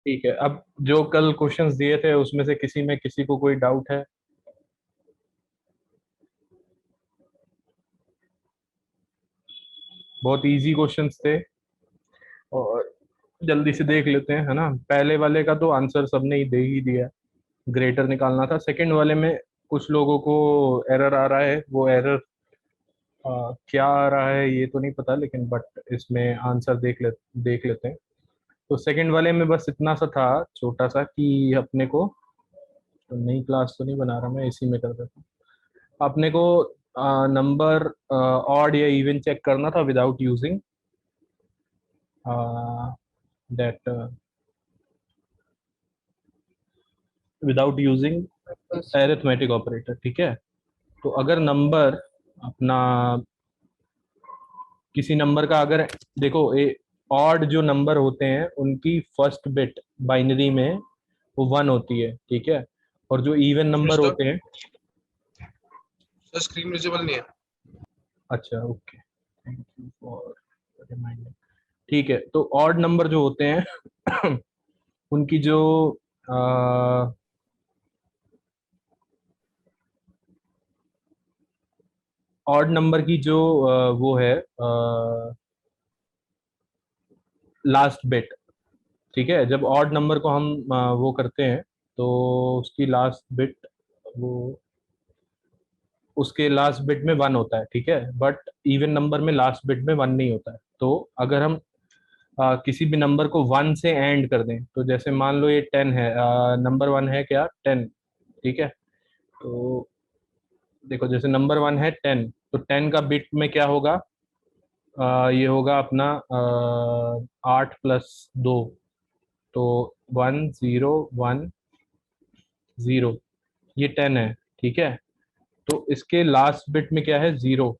ठीक है, अब जो कल क्वेश्चंस दिए थे उसमें से किसी में किसी को कोई डाउट है? बहुत इजी क्वेश्चंस थे और जल्दी से देख लेते हैं, है ना। पहले वाले का तो आंसर सबने ही दे ही दिया, ग्रेटर निकालना था। सेकंड वाले में कुछ लोगों को एरर आ रहा है, वो एरर क्या आ रहा है ये तो नहीं पता, लेकिन बट इसमें आंसर देख लेते हैं। तो सेकंड वाले में बस इतना सा था, छोटा सा, कि अपने को, तो नई क्लास तो नहीं बना रहा मैं, इसी में कर देता हूँ। अपने को नंबर ऑड या इवन चेक करना था without using that, without using बस। Arithmetic operator. ठीक है, तो अगर नंबर अपना, किसी नंबर का अगर, देखो ए ऑड जो नंबर होते हैं उनकी फर्स्ट बिट बाइनरी में वो वन होती है, ठीक है। और जो इवन नंबर मिस्टर होते हैं, सर स्क्रीन विजिबल नहीं है। अच्छा okay, thank you for reminding. ठीक है, तो ऑड नंबर जो होते हैं उनकी जो ऑड नंबर की जो वो है लास्ट बिट, ठीक है। जब ऑड नंबर को हम वो करते हैं तो उसकी लास्ट बिट, वो उसके लास्ट बिट में वन होता है, ठीक है। बट इवन नंबर में लास्ट बिट में वन नहीं होता है। तो अगर हम किसी भी नंबर को वन से एंड कर दें, तो जैसे मान लो ये टेन है, नंबर वन है क्या, टेन, ठीक है। तो देखो, जैसे नंबर वन है टेन, तो टेन का बिट में क्या होगा, ये होगा अपना 8 + 2, तो 1 0 1 0, ये टेन है, ठीक है। तो इसके लास्ट बिट में क्या है, जीरो।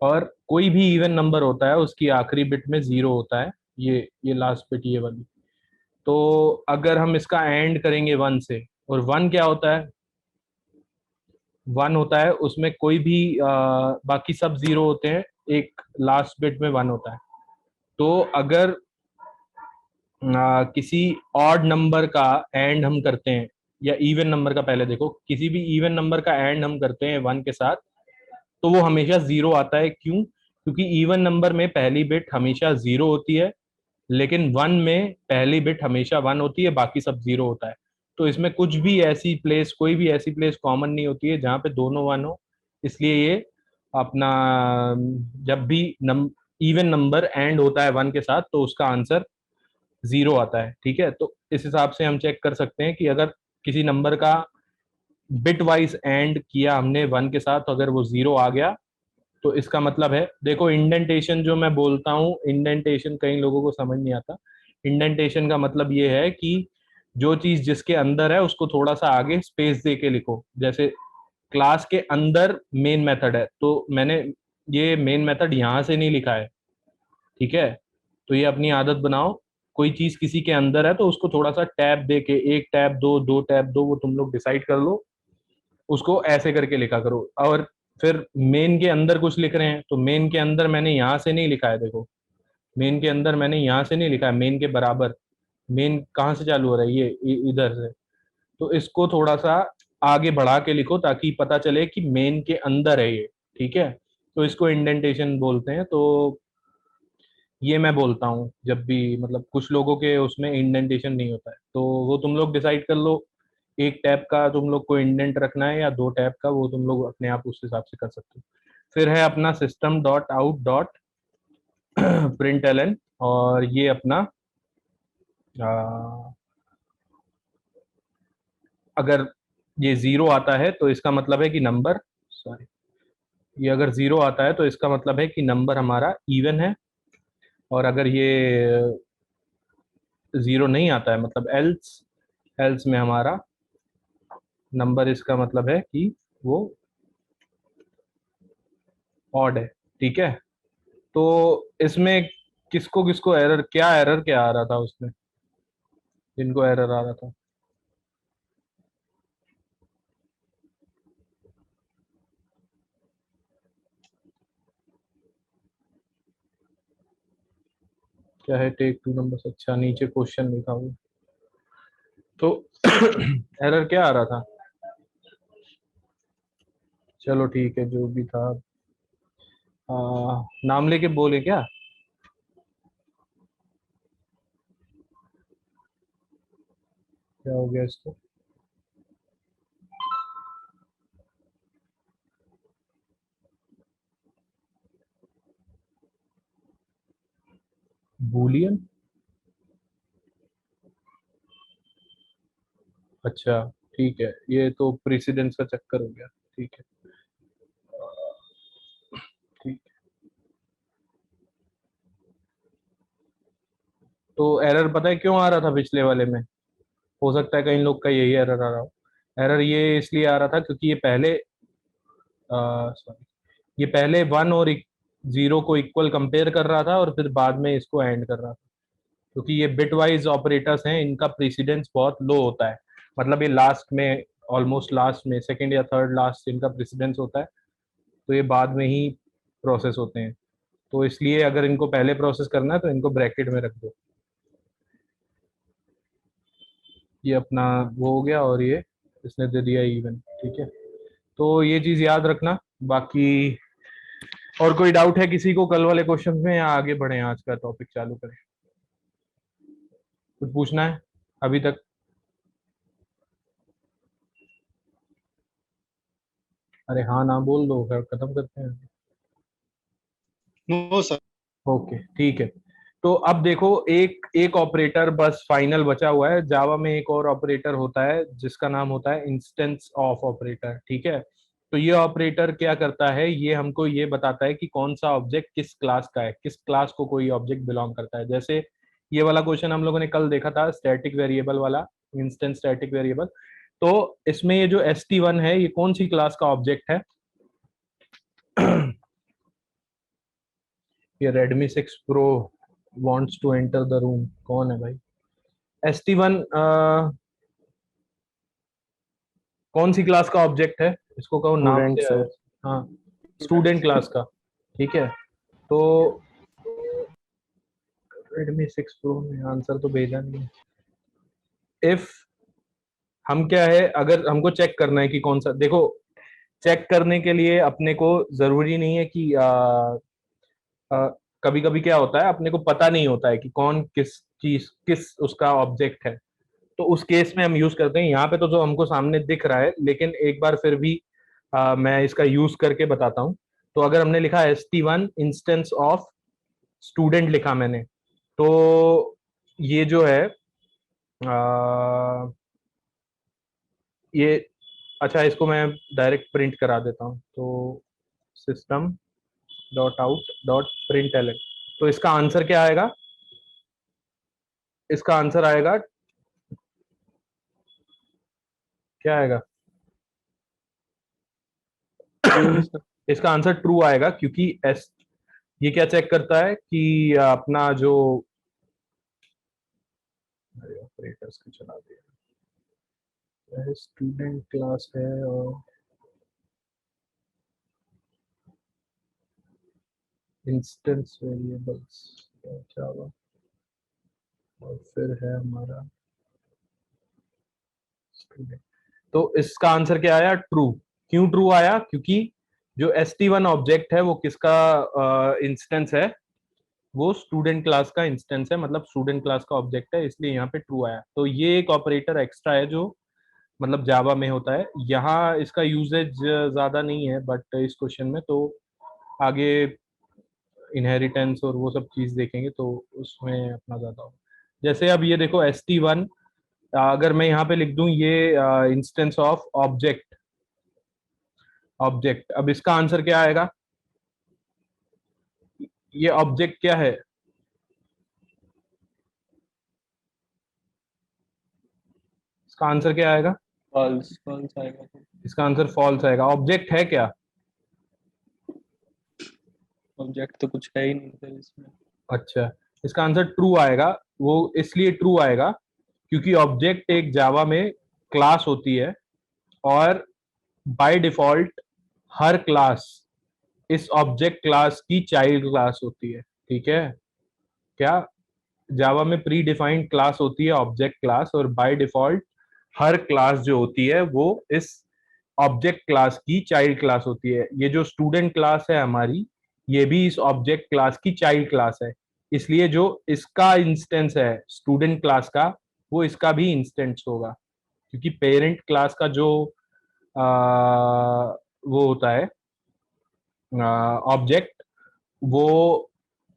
और कोई भी इवन नंबर होता है उसकी आखिरी बिट में जीरो होता है, ये लास्ट बिट ये वाली। तो अगर हम इसका एंड करेंगे वन से, और वन क्या होता है, वन होता है उसमें कोई भी बाकी सब जीरो होते हैं, एक लास्ट बिट में वन होता है। तो अगर किसी ऑड नंबर का एंड हम करते हैं, या इवन नंबर का, पहले देखो, किसी भी इवन नंबर का एंड हम करते हैं वन के साथ, तो वो हमेशा जीरो आता है। क्यों? क्योंकि इवन नंबर में पहली बिट हमेशा जीरो होती है, लेकिन वन में पहली बिट हमेशा वन होती है, बाकी सब जीरो होता है। तो इसमें कुछ भी ऐसी प्लेस, कोई भी ऐसी प्लेस कॉमन नहीं होती है जहाँ पे दोनों वन हो। इसलिए ये अपना, जब भी इवन नंबर एंड होता है वन के साथ, तो उसका आंसर जीरो आता है, ठीक है। तो इस हिसाब से हम चेक कर सकते हैं कि अगर किसी नंबर का बिट वाइज एंड किया हमने वन के साथ, तो अगर वो जीरो आ गया, तो इसका मतलब है, देखो इंडेंटेशन जो मैं बोलता हूँ, इंडेंटेशन कई लोगों को समझ नहीं आता। इंडेंटेशन का मतलब ये है कि जो चीज जिसके अंदर है उसको थोड़ा सा आगे स्पेस दे के लिखो। जैसे क्लास के अंदर मेन मेथड है, तो मैंने ये मेन मेथड यहाँ से नहीं लिखा है, ठीक है। तो ये अपनी आदत बनाओ, कोई चीज किसी के अंदर है तो उसको थोड़ा सा टैब दे के, एक टैब दो, दो टैब दो, वो तुम लोग डिसाइड कर लो, उसको ऐसे करके लिखा करो। और फिर मेन के अंदर कुछ लिख रहे हैं, तो मेन के अंदर मैंने यहाँ से नहीं लिखा है, देखो, मेन के अंदर मैंने यहाँ से नहीं लिखा है, मेन के बराबर। मेन कहाँ से चालू हो रहा है, ये इधर से। तो इसको थोड़ा सा आगे बढ़ा के लिखो ताकि पता चले कि मेन के अंदर है ये, ठीक है। तो इसको इंडेंटेशन बोलते हैं। तो ये मैं बोलता हूँ जब भी, मतलब कुछ लोगों के उसमें इंडेंटेशन नहीं होता है, तो वो तुम लोग डिसाइड कर लो, एक टैब का तुम लोग को इंडेंट रखना है या दो टैब का, वो तुम लोग अपने आप उस हिसाब से कर सकते हो। फिर है अपना system dot out dot println, और ये अपना अगर ये जीरो आता है तो इसका मतलब है कि नंबर, सॉरी, ये अगर जीरो आता है तो इसका मतलब है कि नंबर हमारा इवन है। और अगर ये जीरो नहीं आता है, मतलब एल्स, एल्स में हमारा नंबर, इसका मतलब है कि वो ऑड है, ठीक है। तो इसमें किसको किसको एरर, क्या आ रहा था उसमें, जिनको एरर आ रहा था? क्या है, टेक टू नंबर्स, अच्छा नीचे क्वेश्चन लिखा हुआ। तो एरर क्या आ रहा था? चलो ठीक है, जो भी था। नाम लेके बोले क्या? क्या हो गया इसको? बूलियन? अच्छा ठीक है, ये तो प्रेसिडेंस का चक्कर हो गया। ठीक है, ठीक। तो एरर पता है क्यों आ रहा था पिछले वाले में? हो सकता है कई लोग का यही एरर आ रहा हो। एरर ये इसलिए आ रहा था क्योंकि ये पहले सॉरी, ये पहले वन और जीरो को इक्वल कंपेयर कर रहा था और फिर बाद में इसको एंड कर रहा था। क्योंकि ये बिट वाइज ऑपरेटर्स हैं, इनका प्रेसिडेंस बहुत लो होता है। मतलब ये लास्ट में, ऑलमोस्ट लास्ट में, सेकंड या थर्ड लास्ट इनका प्रेसिडेंस होता है। तो ये बाद में ही प्रोसेस होते हैं। तो इसलिए अगर इनको पहले प्रोसेस करना है तो इनको ब्रैकेट में रख दो। ये अपना वो हो गया, और ये इसने दे दिया इवन। ठीक है, तो ये चीज याद रखना। बाकी और कोई डाउट है किसी को कल वाले क्वेश्चन में, या आगे बढ़े आज का टॉपिक चालू करें? कुछ पूछना है अभी तक? अरे हाँ ना बोल दो, फिर खत्म करते हैं। No sir. ओके ठीक है। तो अब देखो, एक एक ऑपरेटर बस फाइनल बचा हुआ है। जावा में एक और ऑपरेटर होता है जिसका नाम होता है इंस्टेंस ऑफ ऑपरेटर। ठीक है, तो ये ऑपरेटर क्या करता है, ये हमको ये बताता है कि कौन सा ऑब्जेक्ट किस क्लास का है, किस क्लास को कोई ऑब्जेक्ट बिलोंग करता है। जैसे ये वाला क्वेश्चन हम लोगों ने कल देखा था, स्टैटिक वेरिएबल वाला, इंस्टेंस स्टैटिक वेरिएबल। तो इसमें ये जो st1 है, ये कौन सी क्लास का ऑब्जेक्ट है? ये Redmi 6 Pro wants to enter the room, कौन है भाई? st1 कौन सी क्लास का ऑब्जेक्ट है? इसको कहो नाम स्टूडेंट से आया। सर। हाँ, स्टूडेंट क्लास का। ठीक है, तो Redmi 6 Pro ने आंसर तो भेजा नहीं है। इफ हम क्या है, अगर हमको चेक करना है कि कौन सा, देखो चेक करने के लिए अपने को जरूरी नहीं है कि कभी कभी क्या होता है, अपने को पता नहीं होता है कि कौन किस चीज किस उसका ऑब्जेक्ट है। तो उस केस में हम यूज करते हैं। यहाँ पे तो जो हमको सामने दिख रहा है, लेकिन एक बार फिर भी मैं इसका यूज करके बताता हूँ। तो अगर हमने लिखा st1 इंस्टेंस ऑफ स्टूडेंट लिखा मैंने, तो ये जो है ये, अच्छा इसको मैं डायरेक्ट प्रिंट करा देता हूँ। तो system dot out dot print L, तो इसका आंसर क्या आएगा? इसका आंसर आएगा, क्या आएगा? इसका आंसर ट्रू आएगा, क्योंकि एस, ये क्या चेक करता है कि अपना जो, अरे ऑपरेटर्स को चला दिया, स्टूडेंट क्लास है और इंस्टेंस वेरिएबल्स जावा, और फिर है हमारा स्टूडेंट। तो इसका आंसर क्या आया? ट्रू। क्यों ट्रू आया? क्योंकि जो st1 ऑब्जेक्ट है वो किसका इंस्टेंस है? वो स्टूडेंट क्लास का इंस्टेंस है, मतलब स्टूडेंट क्लास का ऑब्जेक्ट है, इसलिए यहाँ पे ट्रू आया। तो ये एक ऑपरेटर एक्स्ट्रा है जो मतलब जावा में होता है। यहाँ इसका यूजेज ज्यादा नहीं है, बट इस क्वेश्चन में तो आगे इनहेरिटेंस और वो सब चीज देखेंगे तो उसमें अपना ज्यादा होगा। जैसे अब ये देखो st1, अगर मैं यहाँ पे लिख दूं ये इंस्टेंस ऑफ ऑब्जेक्ट, ऑब्जेक्ट, अब इसका आंसर क्या आएगा? ये ऑब्जेक्ट क्या है? इसका आंसर क्या आएगा? फॉल्स फॉल्स आएगा तो। इसका आंसर फॉल्स आएगा। ऑब्जेक्ट है क्या? ऑब्जेक्ट तो कुछ है ही नहीं सर इसमें। अच्छा, इसका आंसर ट्रू आएगा। वो इसलिए ट्रू आएगा क्योंकि ऑब्जेक्ट एक जावा में क्लास होती है, और बाय डिफॉल्ट हर क्लास इस ऑब्जेक्ट क्लास की चाइल्ड क्लास होती है। ठीक है, क्या जावा में प्री डिफाइंड क्लास होती है ऑब्जेक्ट क्लास, और बाय डिफॉल्ट हर क्लास जो होती है वो इस ऑब्जेक्ट क्लास की चाइल्ड क्लास होती है। ये जो स्टूडेंट क्लास है हमारी, ये भी इस ऑब्जेक्ट क्लास की चाइल्ड क्लास है। इसलिए जो इसका इंस्टेंस है स्टूडेंट क्लास का, वो इसका भी इंस्टेंस होगा, क्योंकि पेरेंट क्लास का जो वो होता है ऑब्जेक्ट, वो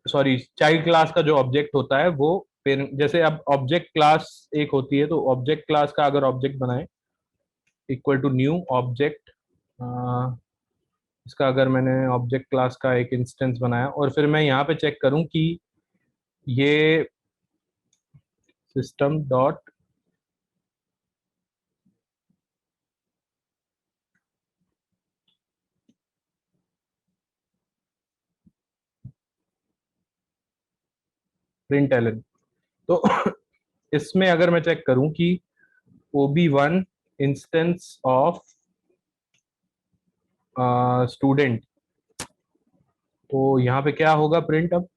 सॉरी चाइल्ड क्लास का जो ऑब्जेक्ट होता है वो पेरेंट, जैसे अब ऑब्जेक्ट क्लास एक होती है, तो ऑब्जेक्ट क्लास का अगर ऑब्जेक्ट बनाए इक्वल टू न्यू ऑब्जेक्ट, इसका अगर मैंने ऑब्जेक्ट क्लास का एक इंस्टेंस बनाया और फिर मैं यहाँ पे चेक करूं कि ये सिस्टम डॉट प्रिंट एलन, तो इसमें अगर मैं चेक करूं कि OB1 इंस्टेंस ऑफ स्टूडेंट, तो यहाँ पे क्या होगा प्रिंट अब?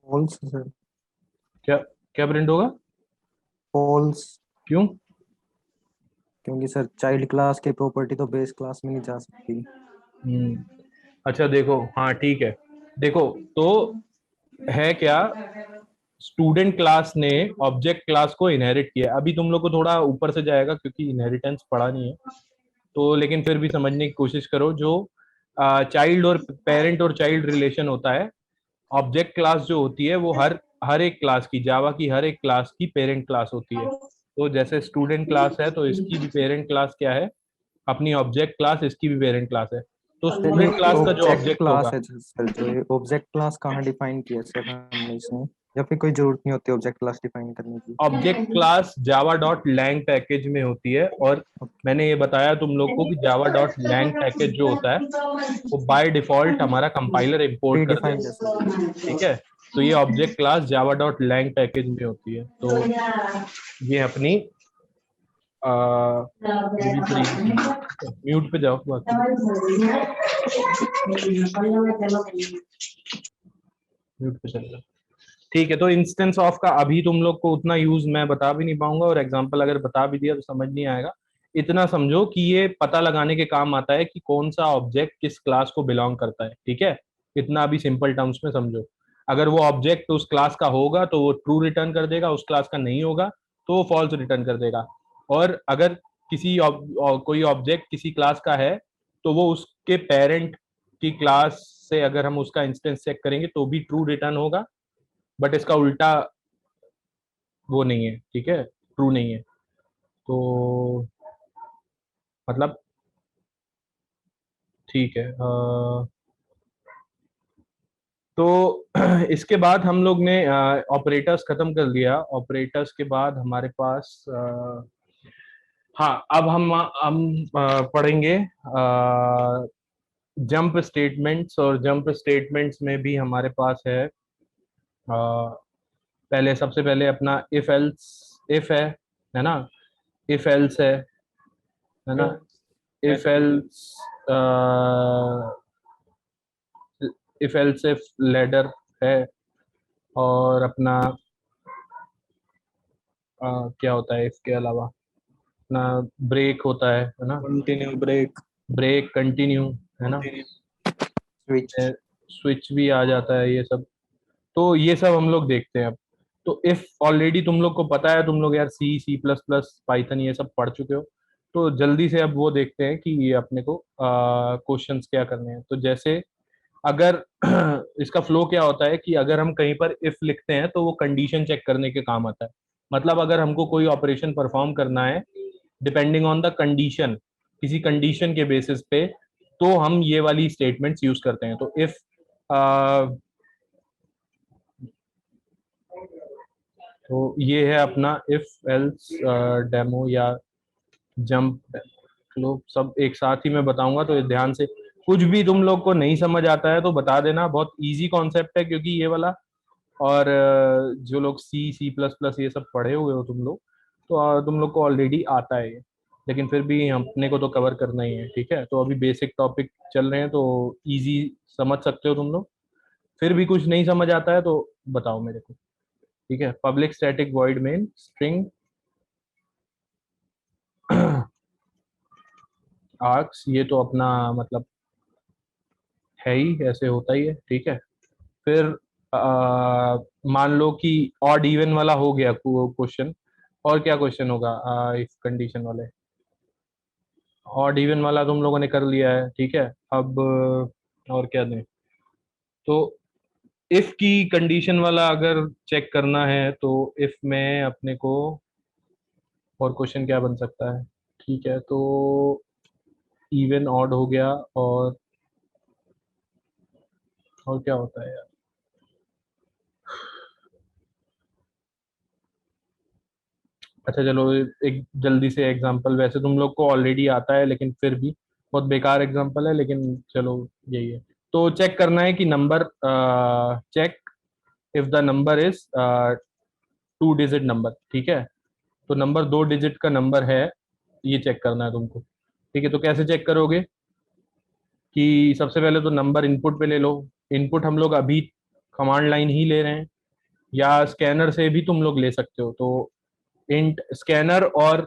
False sir. क्या क्या प्रिंट होगा? फॉल्स, क्यों? क्योंकि सर चाइल्ड क्लास की प्रॉपर्टी तो बेस क्लास में नहीं जा सकती। अच्छा देखो, हाँ ठीक है, देखो तो है क्या, स्टूडेंट क्लास ने ऑब्जेक्ट क्लास को इनहेरिट किया। अभी तुम लोग को थोड़ा ऊपर से जाएगा क्योंकि इनहेरिटेंस पढ़ा नहीं है, तो लेकिन फिर भी समझने की कोशिश करो। जो चाइल्ड और पेरेंट और चाइल्ड रिलेशन होता है, ऑब्जेक्ट क्लास जो होती है वो हर हर एक क्लास की, जावा की हर एक क्लास की पेरेंट क्लास होती है। तो जैसे स्टूडेंट क्लास है तो इसकी भी पेरेंट क्लास क्या है? अपनी ऑब्जेक्ट क्लास, इसकी भी पेरेंट क्लास है। तो सर ये स्टूडेंट क्लास का जो ऑब्जेक्ट ऑब्जेक्ट क्लास होगा, है सर, जो ये ऑब्जेक्ट क्लास कहाँ डिफाइन किया सर हमने इसमें, या फिर कोई जरूरत नहीं होती ऑब्जेक्ट क्लास डिफाइन करने की? Object class Java dot lang package में होती है, और मैंने ये बताया तुम लोग को कि जावा डॉट लैंग पैकेज जो होता है वो बाय डिफॉल्ट हमारा कंपाइलर इंपोर्ट प्री कर डिफाइंड देता है है। सर। ठीक है, तो ये object class Java dot lang package में होती है। तो ये अपनी म्यूट पे जाओ बाकी, म्यूट पे चले जाओ। ठीक है, तो इंस्टेंस ऑफ का अभी तुम लोग को उतना यूज मैं बता भी नहीं पाऊंगा, और एग्जांपल अगर बता भी दिया तो समझ नहीं आएगा। इतना समझो कि ये पता लगाने के काम आता है कि कौन सा ऑब्जेक्ट किस क्लास को बिलोंग करता है। ठीक है, इतना अभी सिंपल टर्म्स में समझो। अगर वो ऑब्जेक्ट उस क्लास का होगा तो वो ट्रू रिटर्न कर देगा, उस क्लास का नहीं होगा तो वो फॉल्स रिटर्न कर देगा। और अगर कोई ऑब्जेक्ट किसी क्लास का है तो वो उसके पेरेंट की क्लास से अगर हम उसका इंस्टेंस चेक करेंगे तो भी ट्रू रिटर्न होगा, बट इसका उल्टा वो नहीं है। ठीक है, ट्रू नहीं है। तो मतलब ठीक है, तो इसके बाद हम लोग ने ऑपरेटर्स खत्म कर दिया। ऑपरेटर्स के बाद हमारे पास हाँ, अब हम पढ़ेंगे जंप स्टेटमेंट्स, और जंप स्टेटमेंट्स में भी हमारे पास है पहले, सबसे पहले अपना इफ एल्स, इफ है ना, इफ एल्स है ना, if else if else if ladder है, और अपना क्या होता है इसके अलावा, अपना ब्रेक होता है ना, कंटिन्यू, ब्रेक, ब्रेक, कंटिन्यू, है ना, कंटिन्यू। स्विच। स्विच भी आ जाता है ये सब। तो ये सब हम लोग देखते हैं अब। तो इफ ऑलरेडी तुम लोग को पता है, तुम लोग यार सी, सी प्लस प्लस, पाइथन ये सब पढ़ चुके हो, तो जल्दी से अब वो देखते हैं कि ये अपने को क्वेश्चंस क्या करने हैं। तो जैसे अगर इसका फ्लो क्या होता है कि अगर हम कहीं पर इफ लिखते हैं तो वो कंडीशन चेक करने के काम आता है। मतलब अगर हमको कोई ऑपरेशन परफॉर्म करना है डिपेंडिंग ऑन द कंडीशन, किसी कंडीशन के बेसिस पे, तो हम ये वाली स्टेटमेंट्स यूज करते हैं। तो इफ तो ये है अपना इफ एल्स डेमो या जंप फ्लो, सब एक साथ ही मैं बताऊंगा, तो ध्यान से। कुछ भी तुम लोग को नहीं समझ आता है तो बता देना, बहुत इजी कॉन्सेप्ट है क्योंकि ये वाला। और जो लोग सी, सी प्लस प्लस ये सब पढ़े हुए हो तुम लोग, तो तुम लोग को ऑलरेडी आता है ये। लेकिन फिर भी अपने को तो कवर करना ही है, ठीक है। तो अभी बेसिक टॉपिक चल रहे हैं, तो इजी समझ सकते हो तुम लोग। फिर भी कुछ नहीं समझ आता है तो बताओ मेरे को, ठीक है। Public static void main string arcs, ये तो अपना मतलब है ही, ऐसे होता ही है, ठीक है। फिर मान लो कि ऑड इवन वाला हो गया क्वेश्चन, और क्या क्वेश्चन होगा इफ कंडीशन वाले। ऑड इवन वाला तुम लोगों ने कर लिया है, ठीक है। अब और क्या दें, तो इफ की कंडीशन वाला अगर चेक करना है तो इफ में अपने को और क्वेश्चन क्या बन सकता है, ठीक है। तो इवन ऑड हो गया, और क्या होता है यार, अच्छा चलो एक जल्दी से एग्जांपल, वैसे तुम लोग को ऑलरेडी आता है लेकिन फिर भी बहुत बेकार एग्जांपल है, लेकिन चलो यही है। तो चेक करना है कि number, check if the number is 2 digit number, ठीक है। तो नंबर 2 डिजिट का नंबर है, ये चेक करना है तुमको, ठीक है। तो कैसे चेक करोगे कि सबसे पहले तो नंबर इनपुट पे ले लो। इनपुट हम लोग अभी कमांड लाइन ही ले रहे हैं, या स्कैनर से भी तुम लोग ले सकते हो। तो इंट स्कैनर और,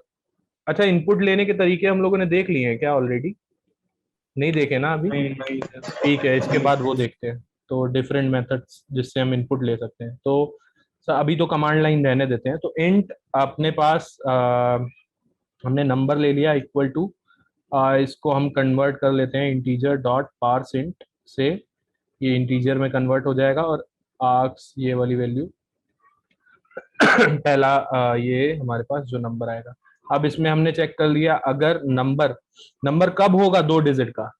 अच्छा इनपुट लेने के तरीके हम लोगों ने देख लिए हैं क्या ऑलरेडी? नहीं देखे ना अभी? नहीं नहीं सर। ठीक है, इसके बाद वो देखते हैं। तो डिफरेंट मेथड्स जिससे हम इनपुट ले सकते हैं, तो अभी तो कमांड लाइन रहने देते हैं। तो इंट अपने पास हमने नंबर ले लिया इक्वल टू, इसको हम कन्वर्ट कर लेते हैं इंटीजर डॉट पार्स इंट से, ये इंटीजर में कन्वर्ट हो जाएगा। और आर्क्स ये वाली वैल्यू पहला ये हमारे पास जो नंबर आएगा। अब इसमें हमने चेक कर लिया, अगर नंबर नंबर कब होगा 2 डिजिट का,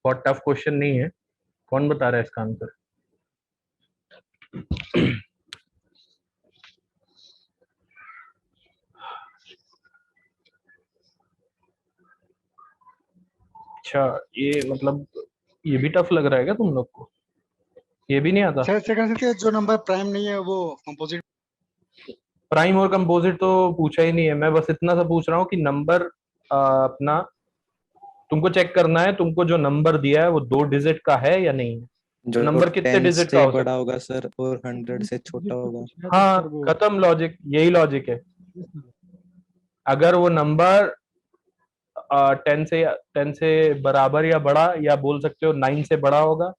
बहुत टफ क्वेश्चन नहीं है। कौन बता रहा है इसका आंसर? अच्छा, ये मतलब ये भी टफ लग रहा है क्या तुम लोग को? ये भी नहीं आता? सर सेकंड से जो नंबर प्राइम नहीं है वो कंपोजिट। प्राइम और कंपोजिट तो पूछा ही नहीं है, मैं बस इतना सा पूछ रहा हूँ कि नंबर अपना तुमको चेक करना है, तुमको जो नंबर दिया है वो 2 डिजिट का है या नहीं है। तो जो नंबर कितने 10 डिजिट का से हो बड़ा सकता होगा सर और 100 से छोटा होगा। है? हाँ, खत्म लॉजिक, यही लॉजिक है। अगर वो नंबर 10 से बराबर या बड़ा, या बोल सकते हो 9 से बड़ा होगा,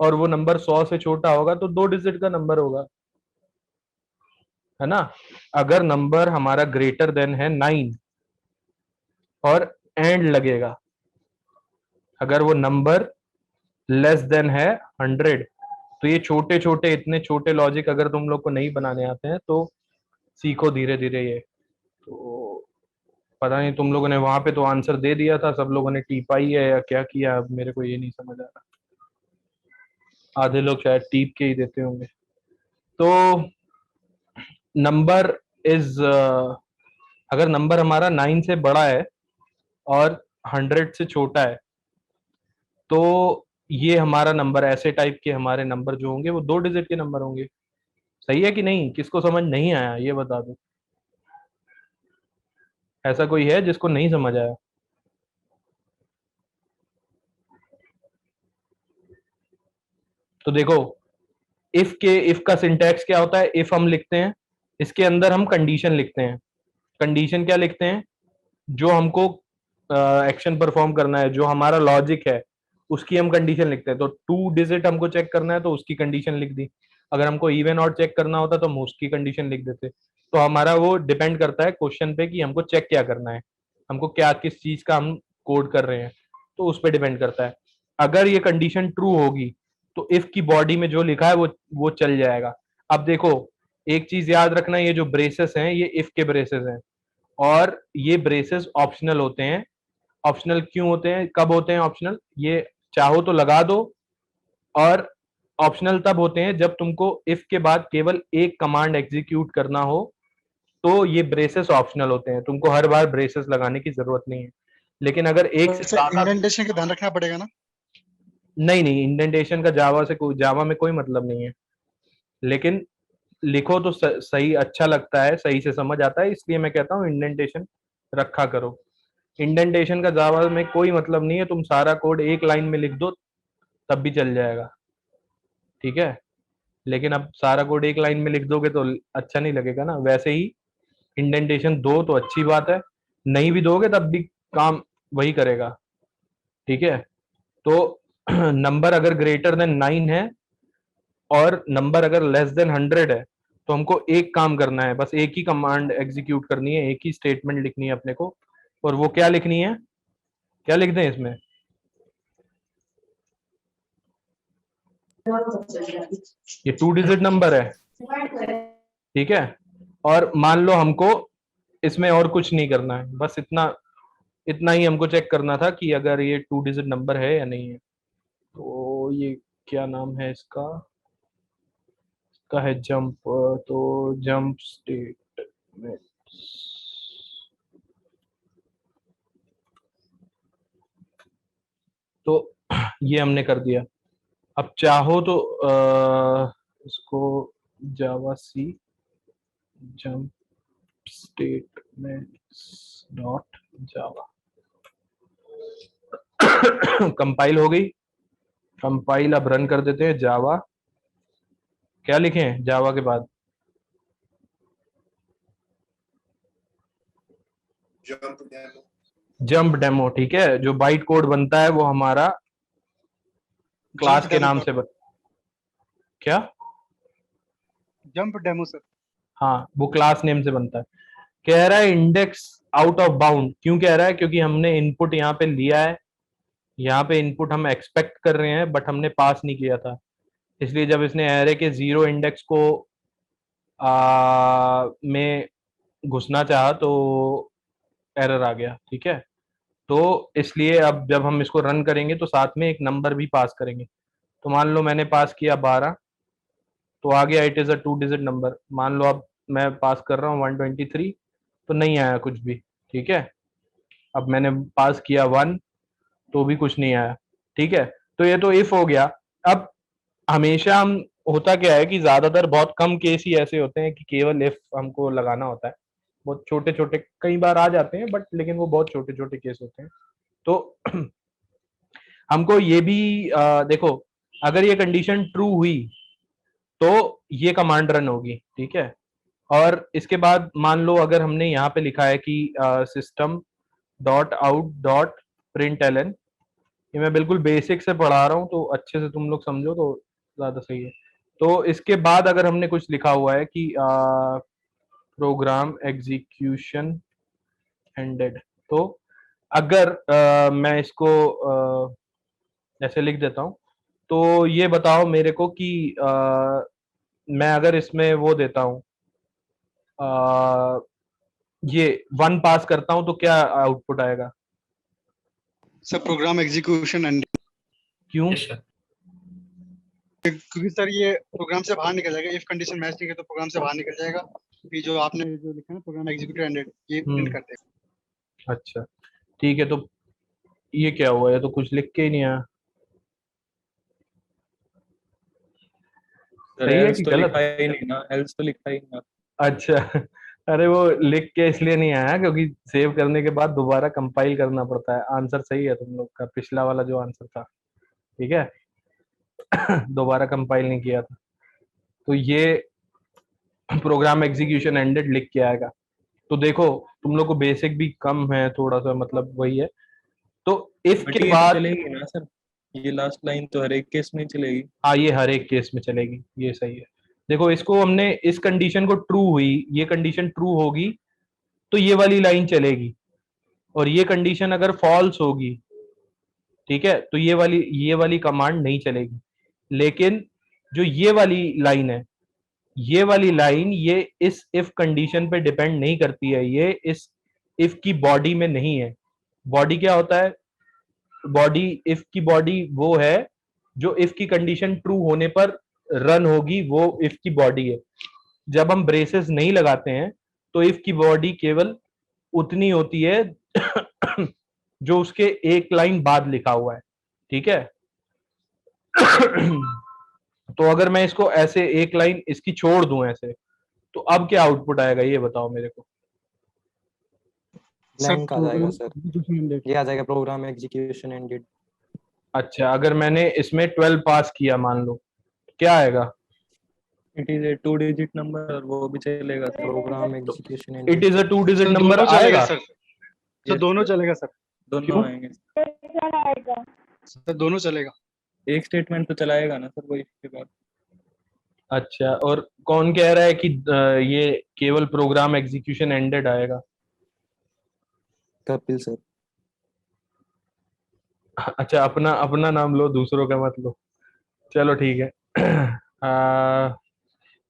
और वो नंबर 100 से छोटा होगा, तो 2 डिजिट का नंबर होगा, है ना। अगर नंबर हमारा ग्रेटर देन है 9 और एंड लगेगा, अगर वो नंबर लेस देन है 100, तो ये छोटे छोटे, इतने छोटे लॉजिक अगर तुम लोग को नहीं बनाने आते हैं तो सीखो धीरे धीरे ये। तो पता नहीं तुम लोगों ने वहां पे तो आंसर दे दिया था, सब लोगों ने टीपा ही है या क्या किया, अब मेरे को ये नहीं समझ आ रहा। आधे लोग शायद टीप के ही देते होंगे। तो नंबर इज, अगर नंबर हमारा 9 से बड़ा है और 100 से छोटा है, तो ये हमारा नंबर, ऐसे टाइप के हमारे नंबर जो होंगे वो 2 डिजिट के नंबर होंगे। सही है कि नहीं? किसको समझ नहीं आया ये बता दो, ऐसा कोई है जिसको नहीं समझ आया? तो देखो, इफ का सिंटैक्स क्या होता है, इफ हम लिखते हैं, इसके अंदर हम कंडीशन लिखते हैं। कंडीशन क्या लिखते हैं? जो हमको एक्शन परफॉर्म करना है, जो हमारा लॉजिक है, उसकी हम कंडीशन लिखते हैं। तो 2 डिजिट हमको चेक करना है तो उसकी कंडीशन लिख दी। अगर हमको इवन और चेक करना होता तो हम उसकी कंडीशन लिख देते। तो हमारा वो डिपेंड करता है क्वेश्चन पे कि हमको चेक क्या करना है, हमको क्या, किस चीज का हम कोड कर रहे हैं, तो उस पर डिपेंड करता है। अगर ये कंडीशन ट्रू होगी तो इफ की बॉडी में जो लिखा है वो चल जाएगा। अब देखो, एक चीज याद रखना, ये जो ब्रेसेस हैं ये इफ के ब्रेसेस हैं, और ये ब्रेसेस ऑप्शनल होते हैं। ऑप्शनल क्यों होते हैं, कब होते हैं ऑप्शनल? ये चाहो तो लगा दो, और ऑप्शनल तब होते हैं जब तुमको इफ के बाद केवल एक कमांड एग्जीक्यूट करना हो, तो ये ब्रेसेस ऑप्शनल होते हैं, तुमको हर बार ब्रेसेस लगाने की जरूरत नहीं है। लेकिन अगर एक से ज्यादा, इंडेंटेशन का ध्यान रखना पड़ेगा ना। नहीं नहीं, इंडेंटेशन का जावा में कोई मतलब नहीं है, लेकिन लिखो तो सही अच्छा लगता है, सही से समझ आता है, इसलिए मैं कहता हूँ इंडेंटेशन रखा करो। इंडेंटेशन का जावा में कोई मतलब नहीं है, तुम सारा कोड एक लाइन में लिख दो तब भी चल जाएगा, ठीक है। लेकिन अब सारा कोड एक लाइन में लिख दोगे तो अच्छा नहीं लगेगा ना। वैसे ही इंडेंटेशन दो तो अच्छी बात है, नहीं भी दोगे तब भी काम वही करेगा, ठीक है। तो नंबर अगर ग्रेटर देन 9 है और नंबर अगर लेस देन 100 है तो हमको एक काम करना है, बस एक ही कमांड एग्जीक्यूट करनी है, एक ही स्टेटमेंट लिखनी है अपने को। और वो क्या लिखनी है, क्या लिख दें इसमें? ये 2 डिजिट नंबर है, ठीक है। और मान लो हमको इसमें और कुछ नहीं करना है, बस इतना इतना ही हमको चेक करना था कि अगर ये 2 डिजिट नंबर है या नहीं है। तो ये क्या नाम है इसका, है जंप, तो जंप स्टेटमेंट, तो ये हमने कर दिया। अब चाहो तो इसको Java C jump statements dot Java compile हो गई। कंपाइल अब रन कर देते हैं। जावा क्या लिखें जावा के बाद? जंप डेमो, ठीक है। जो बाइट कोड बनता है वो हमारा क्लास के नाम से क्या? Jump demo sir. हाँ, वो क्लास नेम से बनता है। कह रहा है इंडेक्स आउट ऑफ बाउंड, क्यों कह रहा है? क्योंकि हमने इनपुट यहाँ पे लिया है, यहाँ पे इनपुट हम एक्सपेक्ट कर रहे हैं बट हमने पास नहीं किया था, इसलिए जब इसने एरे के 0 इंडेक्स को में घुसना चाहा तो एरर आ गया, ठीक है। तो इसलिए अब जब हम इसको रन करेंगे तो साथ में एक नंबर भी पास करेंगे। तो मान लो मैंने पास किया 12, तो आ गया it is a 2 digit number. मान लो अब मैं पास कर रहा हूँ 123, तो नहीं आया कुछ भी, ठीक है। अब मैंने पास किया 1, तो भी कुछ नहीं आया, ठीक है। तो ये तो इफ हो गया। अब हमेशा हम, होता क्या है कि ज्यादातर बहुत कम केस ही ऐसे होते हैं कि केवल इफ हमको लगाना होता है। बहुत छोटे छोटे कई बार आ जाते हैं बट लेकिन वो बहुत छोटे छोटे केस होते हैं। तो हमको ये भी देखो, अगर ये कंडीशन ट्रू हुई तो ये कमांड रन होगी, ठीक है। और इसके बाद मान लो अगर हमने यहाँ पे लिखा है कि system dot out dot println, ये मैं बिल्कुल बेसिक से पढ़ा रहा हूँ तो अच्छे से तुम लोग समझो तो ज्यादा सही है। तो इसके बाद अगर हमने कुछ लिखा हुआ है कि प्रोग्राम एग्जीक्यूशन एंडेड, तो अगर मैं इसको ऐसे लिख देता हूँ, तो ये बताओ मेरे को कि मैं अगर इसमें वो देता हूँ, ये 1 पास करता हूँ तो क्या आउटपुट आएगा? सर प्रोग्राम एग्जीक्यूशन एंड, क्यों? क्योंकि सर ये प्रोग्राम से बाहर निकल जाएगा। इफ कंडीशन मैच नहीं है तो प्रोग्राम से बाहर निकल जाएगा। फिर जो आपने जो लिखा है प्रोग्राम एग्जीक्यूट एंडेड, ये प्रिंट करते हैं। अच्छा ठीक है। तो ये क्या हुआ, ये तो कुछ लिख के ही नहीं आया। सर सही है एल्स कि तो गलत? लिखा ही नहीं ना, एल्स तो लिखा ही नहीं। अच्छा अरे वो लिख के इसलिए नहीं आया क्योंकि सेव करने के बाद दोबारा कंपाइल करना पड़ता है। आंसर सही है तुम लोग का, पिछला वाला जो आंसर था, ठीक है। दोबारा कंपाइल नहीं किया था। तो ये प्रोग्राम एग्जीक्यूशन एंडेड लिख के आएगा। तो देखो तुम लोग को बेसिक भी कम है थोड़ा सा, मतलब वही है। तो इफ बट के ये तो बाद, चलेगी ना सर, ये लास्ट लाइन तो हर एक केस में चलेगी। हाँ ये हर एक केस में चलेगी, ये सही है। देखो इसको हमने, इस कंडीशन को ट्रू हुई, ये कंडीशन ट्रू होगी तो ये वाली लाइन चलेगी, और ये कंडीशन अगर फॉल्स होगी, ठीक है, तो ये वाली कमांड नहीं चलेगी। लेकिन जो ये वाली लाइन है, ये वाली लाइन ये इस इफ कंडीशन पे डिपेंड नहीं करती है, ये इस इफ की बॉडी में नहीं है। बॉडी क्या होता है? बॉडी, इफ की बॉडी वो है जो इफ की कंडीशन ट्रू होने पर रन होगी, वो इफ की बॉडी है। जब हम ब्रेसेस नहीं लगाते हैं तो इफ की बॉडी केवल उतनी होती है जो उसके एक लाइन बाद लिखा हुआ है, ठीक है। तो अगर मैं इसको ऐसे एक लाइन इसकी छोड़ दूं ऐसे, तो अब क्या आउटपुट आएगा ये बताओ मेरे को। ब्लैंक आ जाएगा सर, एग्जीक्यूशन ये आ जाएगा प्रोग्राम एग्जीक्यूशन एंडेड। अच्छा, अगर मैंने इसमें 12 पास किया मान लो, क्या आएगा? It is a 2 digit number और वो भी चलेगा sir. Program execution it ended. Is a 2 digit sir number दोनों चलेगा आएगा? सर, सर Yes, दोनों sir. चलेगा सर, दोनों क्यों? आएंगे। सर दोनों चलेगा। एक स्टेटमेंट तो चलाएगा ना सर वो इसके बाद। अच्छा, और कौन कह रहा है कि ये केवल प्रोग्राम एग्जीक्यूशन एंडेड आएगा? कपिल सर। अच्छा, अपना अपना नाम लो, दूसरों का मत लो। चलो ठीक है।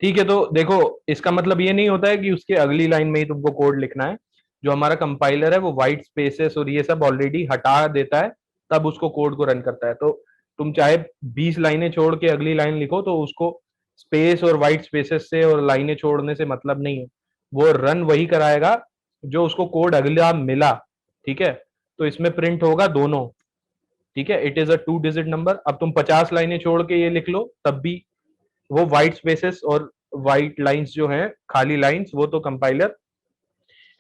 ठीक है, तो देखो इसका मतलब ये नहीं होता है कि उसके अगली लाइन में ही तुमको कोड लिखना है। जो हमारा कंपाइलर है वो वाइट स्पेसेस और ये सब ऑलरेडी हटा देता है, तब उसको कोड को रन करता है। तो तुम चाहे 20 लाइनें छोड़ के अगली लाइन लिखो, तो उसको स्पेस और वाइट स्पेसेस से और लाइनें छोड़ने से मतलब नहीं है। वो रन वही कराएगा जो उसको कोड अगला मिला, ठीक है। तो इसमें प्रिंट होगा दोनों, ठीक है। It is a 2 digit number. अब तुम 50 लाइनें छोड़ के ये लिख लो, तब भी वो व्हाइट स्पेसेस और व्हाइट लाइंस जो हैं, खाली लाइंस, वो तो कंपाइलर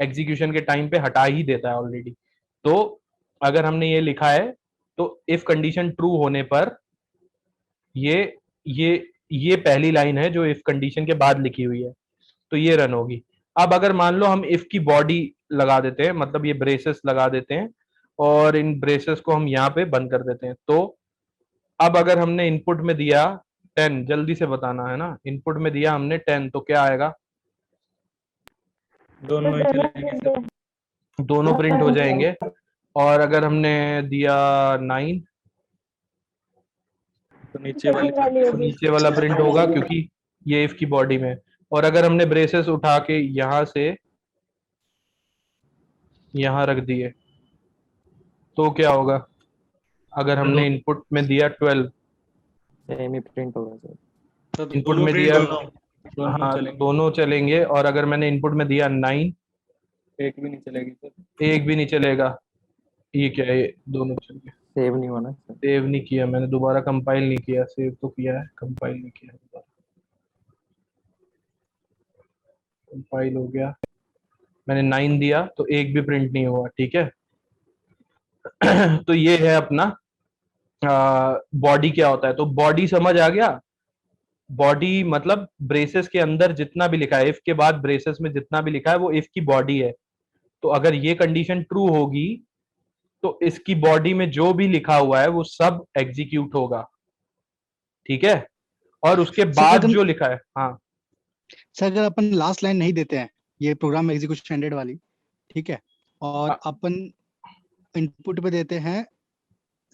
एग्जीक्यूशन के टाइम पे हटा ही देता है ऑलरेडी। तो अगर हमने ये लिखा है, तो इफ कंडीशन ट्रू होने पर ये ये ये पहली लाइन है जो इफ कंडीशन के बाद लिखी हुई है, तो ये रन होगी। अब अगर मान लो हम इफ की बॉडी लगा देते हैं, मतलब ये ब्रेसेस लगा देते हैं, और इन ब्रेसेस को हम यहाँ पे बंद कर देते हैं, तो अब अगर हमने इनपुट में दिया 10, जल्दी से बताना है ना, इनपुट में दिया हमने 10, तो क्या आएगा? दोनों ही चलेंगे सर। दोनों प्रिंट हो जाएंगे। और अगर हमने दिया 9, तो नीचे वाली तो नीचे वाला प्रिंट होगा, क्योंकि ये इफ की बॉडी में। और अगर हमने ब्रेसेस उठा के यहां से यहां रख दिए, तो क्या होगा? अगर हमने इनपुट में दिया 12, सेम ही प्रिंट होगा सर। सर इनपुट दोनों में प्रिंट दिया, होगा। दोनों हाँ चलेंगे। दोनों चलेंगे। और अगर मैंने इनपुट में दिया 9, एक भी नहीं चलेगी सर। एक भी नहीं चलेगा। ये क्या है? ये दोनों चल गए। सेव नहीं होना सर। सेव नहीं किया मैंने, दोबारा कंपाइल नहीं किया। सेव तो किया है, कंपाइल नहीं किया। दोबारा कंपाइल हो गया, मैंने 9 दिया तो एक भी प्रिंट नहीं हुआ, ठीक है। तो ये है अपना बॉडी क्या होता है। तो बॉडी समझ आ गया। बॉडी मतलब ब्रेसेस के अंदर जितना भी लिखा है, इफ के बाद ब्रेसेस में जितना भी लिखा है वो इफ की बॉडी है। तो अगर ये कंडीशन ट्रू होगी, तो इसकी बॉडी में जो भी लिखा हुआ है वो सब एग्जीक्यूट होगा, ठीक है। और उसके सर बाद अगर जो लिखा है, हाँ सर अगर अपन लास्ट लाइन नहीं देते हैं, ये प्रोग्राम एग्जीक्यूशन एंडेड वाली, ठीक है, और अपन इनपुट पे देते हैं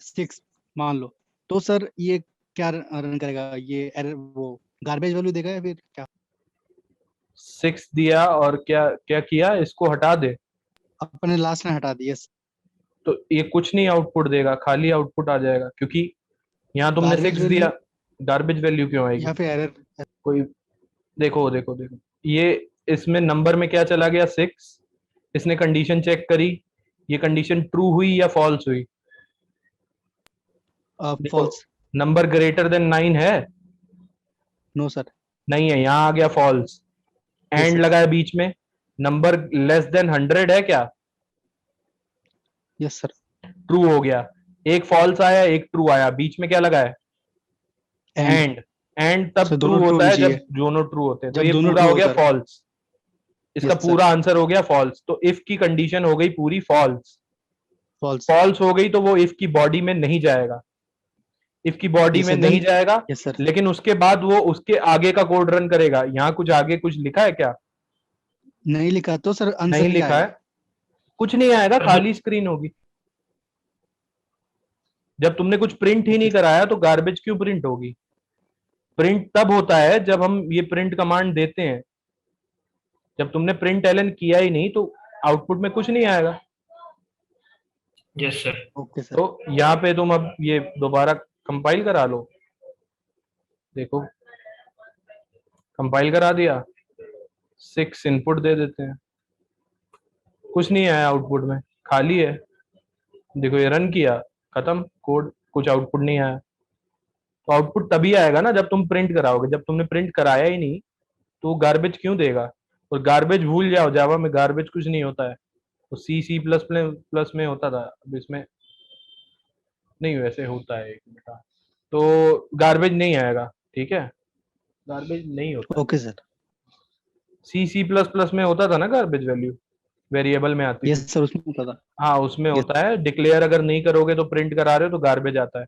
6 मान लो, तो सर ये क्या रन करेगा? ये एरर वो गार्बेज वैल्यू देगा या फिर क्या? 6 दिया और क्या क्या किया, इसको हटा दे, अपन ने लास्ट लाइन हटा दी है। तो ये कुछ नहीं आउटपुट देगा, खाली आउटपुट आ जाएगा, क्योंकि यहाँ तुमने Garbage 6 value दिया। गार्बेज वैल्यू क्यों आएगी? या फिर एरर? कोई देखो देखो देखो, ये इसमें नंबर में क्या चला गया? 6। इसने कंडीशन चेक करी, ये कंडीशन ट्रू हुई या फॉल्स हुई? देखो, फॉल्स। नंबर ग्रेटर देन 9 है? No sir. नहीं है, यहाँ आ गया फॉल्स। And sir. लगा है बीच में। नंबर लेस देन 100 है क्या? Yes sir. ट्रू हो गया। एक फॉल्स आया, एक ट्रू आया, बीच में क्या लगा है? एंड। एंड तब सर ट्रू दोनों ट्रू होता होनी है जब चाहिए। दोनों ट्रू होते हैं। तो जब ये दोनों पूरा true हो गया होता है। फॉल्स। इसका Yes, sir. पूरा आंसर हो गया फॉल्स। तो इफ की कंडीशन हो गई पूरी फॉल्स। फॉल्स। फॉल्स हो गई तो वो इफ की बॉडी में नहीं जाएगा, इफ की बॉडी Yes, में sir. नहीं Then- जाएगा। Yes sir. लेकिन उसके बाद वो उसके आगे का कोड रन करेगा। यहाँ कुछ आगे कुछ लिखा है क्या? नहीं लिखा तो सर आंसर नहीं ही लिखा आएगा। है, कुछ नहीं आएगा, खाली स्क्रीन होगी। जब तुमने कुछ प्रिंट ही नहीं कराया तो गार्बेज क्यों प्रिंट होगी? प्रिंट तब होता है जब हम ये प्रिंट कमांड देते हैं। जब तुमने प्रिंट एलन किया ही नहीं तो आउटपुट में कुछ नहीं आएगा। Yes sir. Okay sir. तो यहाँ पे तुम अब ये दोबारा कंपाइल करा लो, देखो कंपाइल करा दिया। 6 इनपुट दे देते हैं, कुछ नहीं आया आउटपुट में, खाली है। देखो ये रन किया, खत्म कोड, कुछ आउटपुट नहीं आया। तो आउटपुट तभी आएगा ना जब तुम प्रिंट कराओगे, जब तुमने प्रिंट कराया ही नहीं तो वो गार्बेज क्यों देगा। और गार्बेज भूल जाओ, जावा में गार्बेज कुछ नहीं होता है, तो सी प्लस प्लस में होता था, अब इसमें नहीं वैसे होता है। एक बेटा तो गार्बेज नहीं आएगा, ठीक है, गार्बेज नहीं होता। Okay sir. C plus plus में होता था ना गार्बेज वैल्यू, वेरिएबल में आती थी। यस सर, उसमें होता था। हाँ उसमें Yes. होता है, डिक्लेयर अगर नहीं करोगे तो प्रिंट करा रहे हो तो गार्बेज आता है।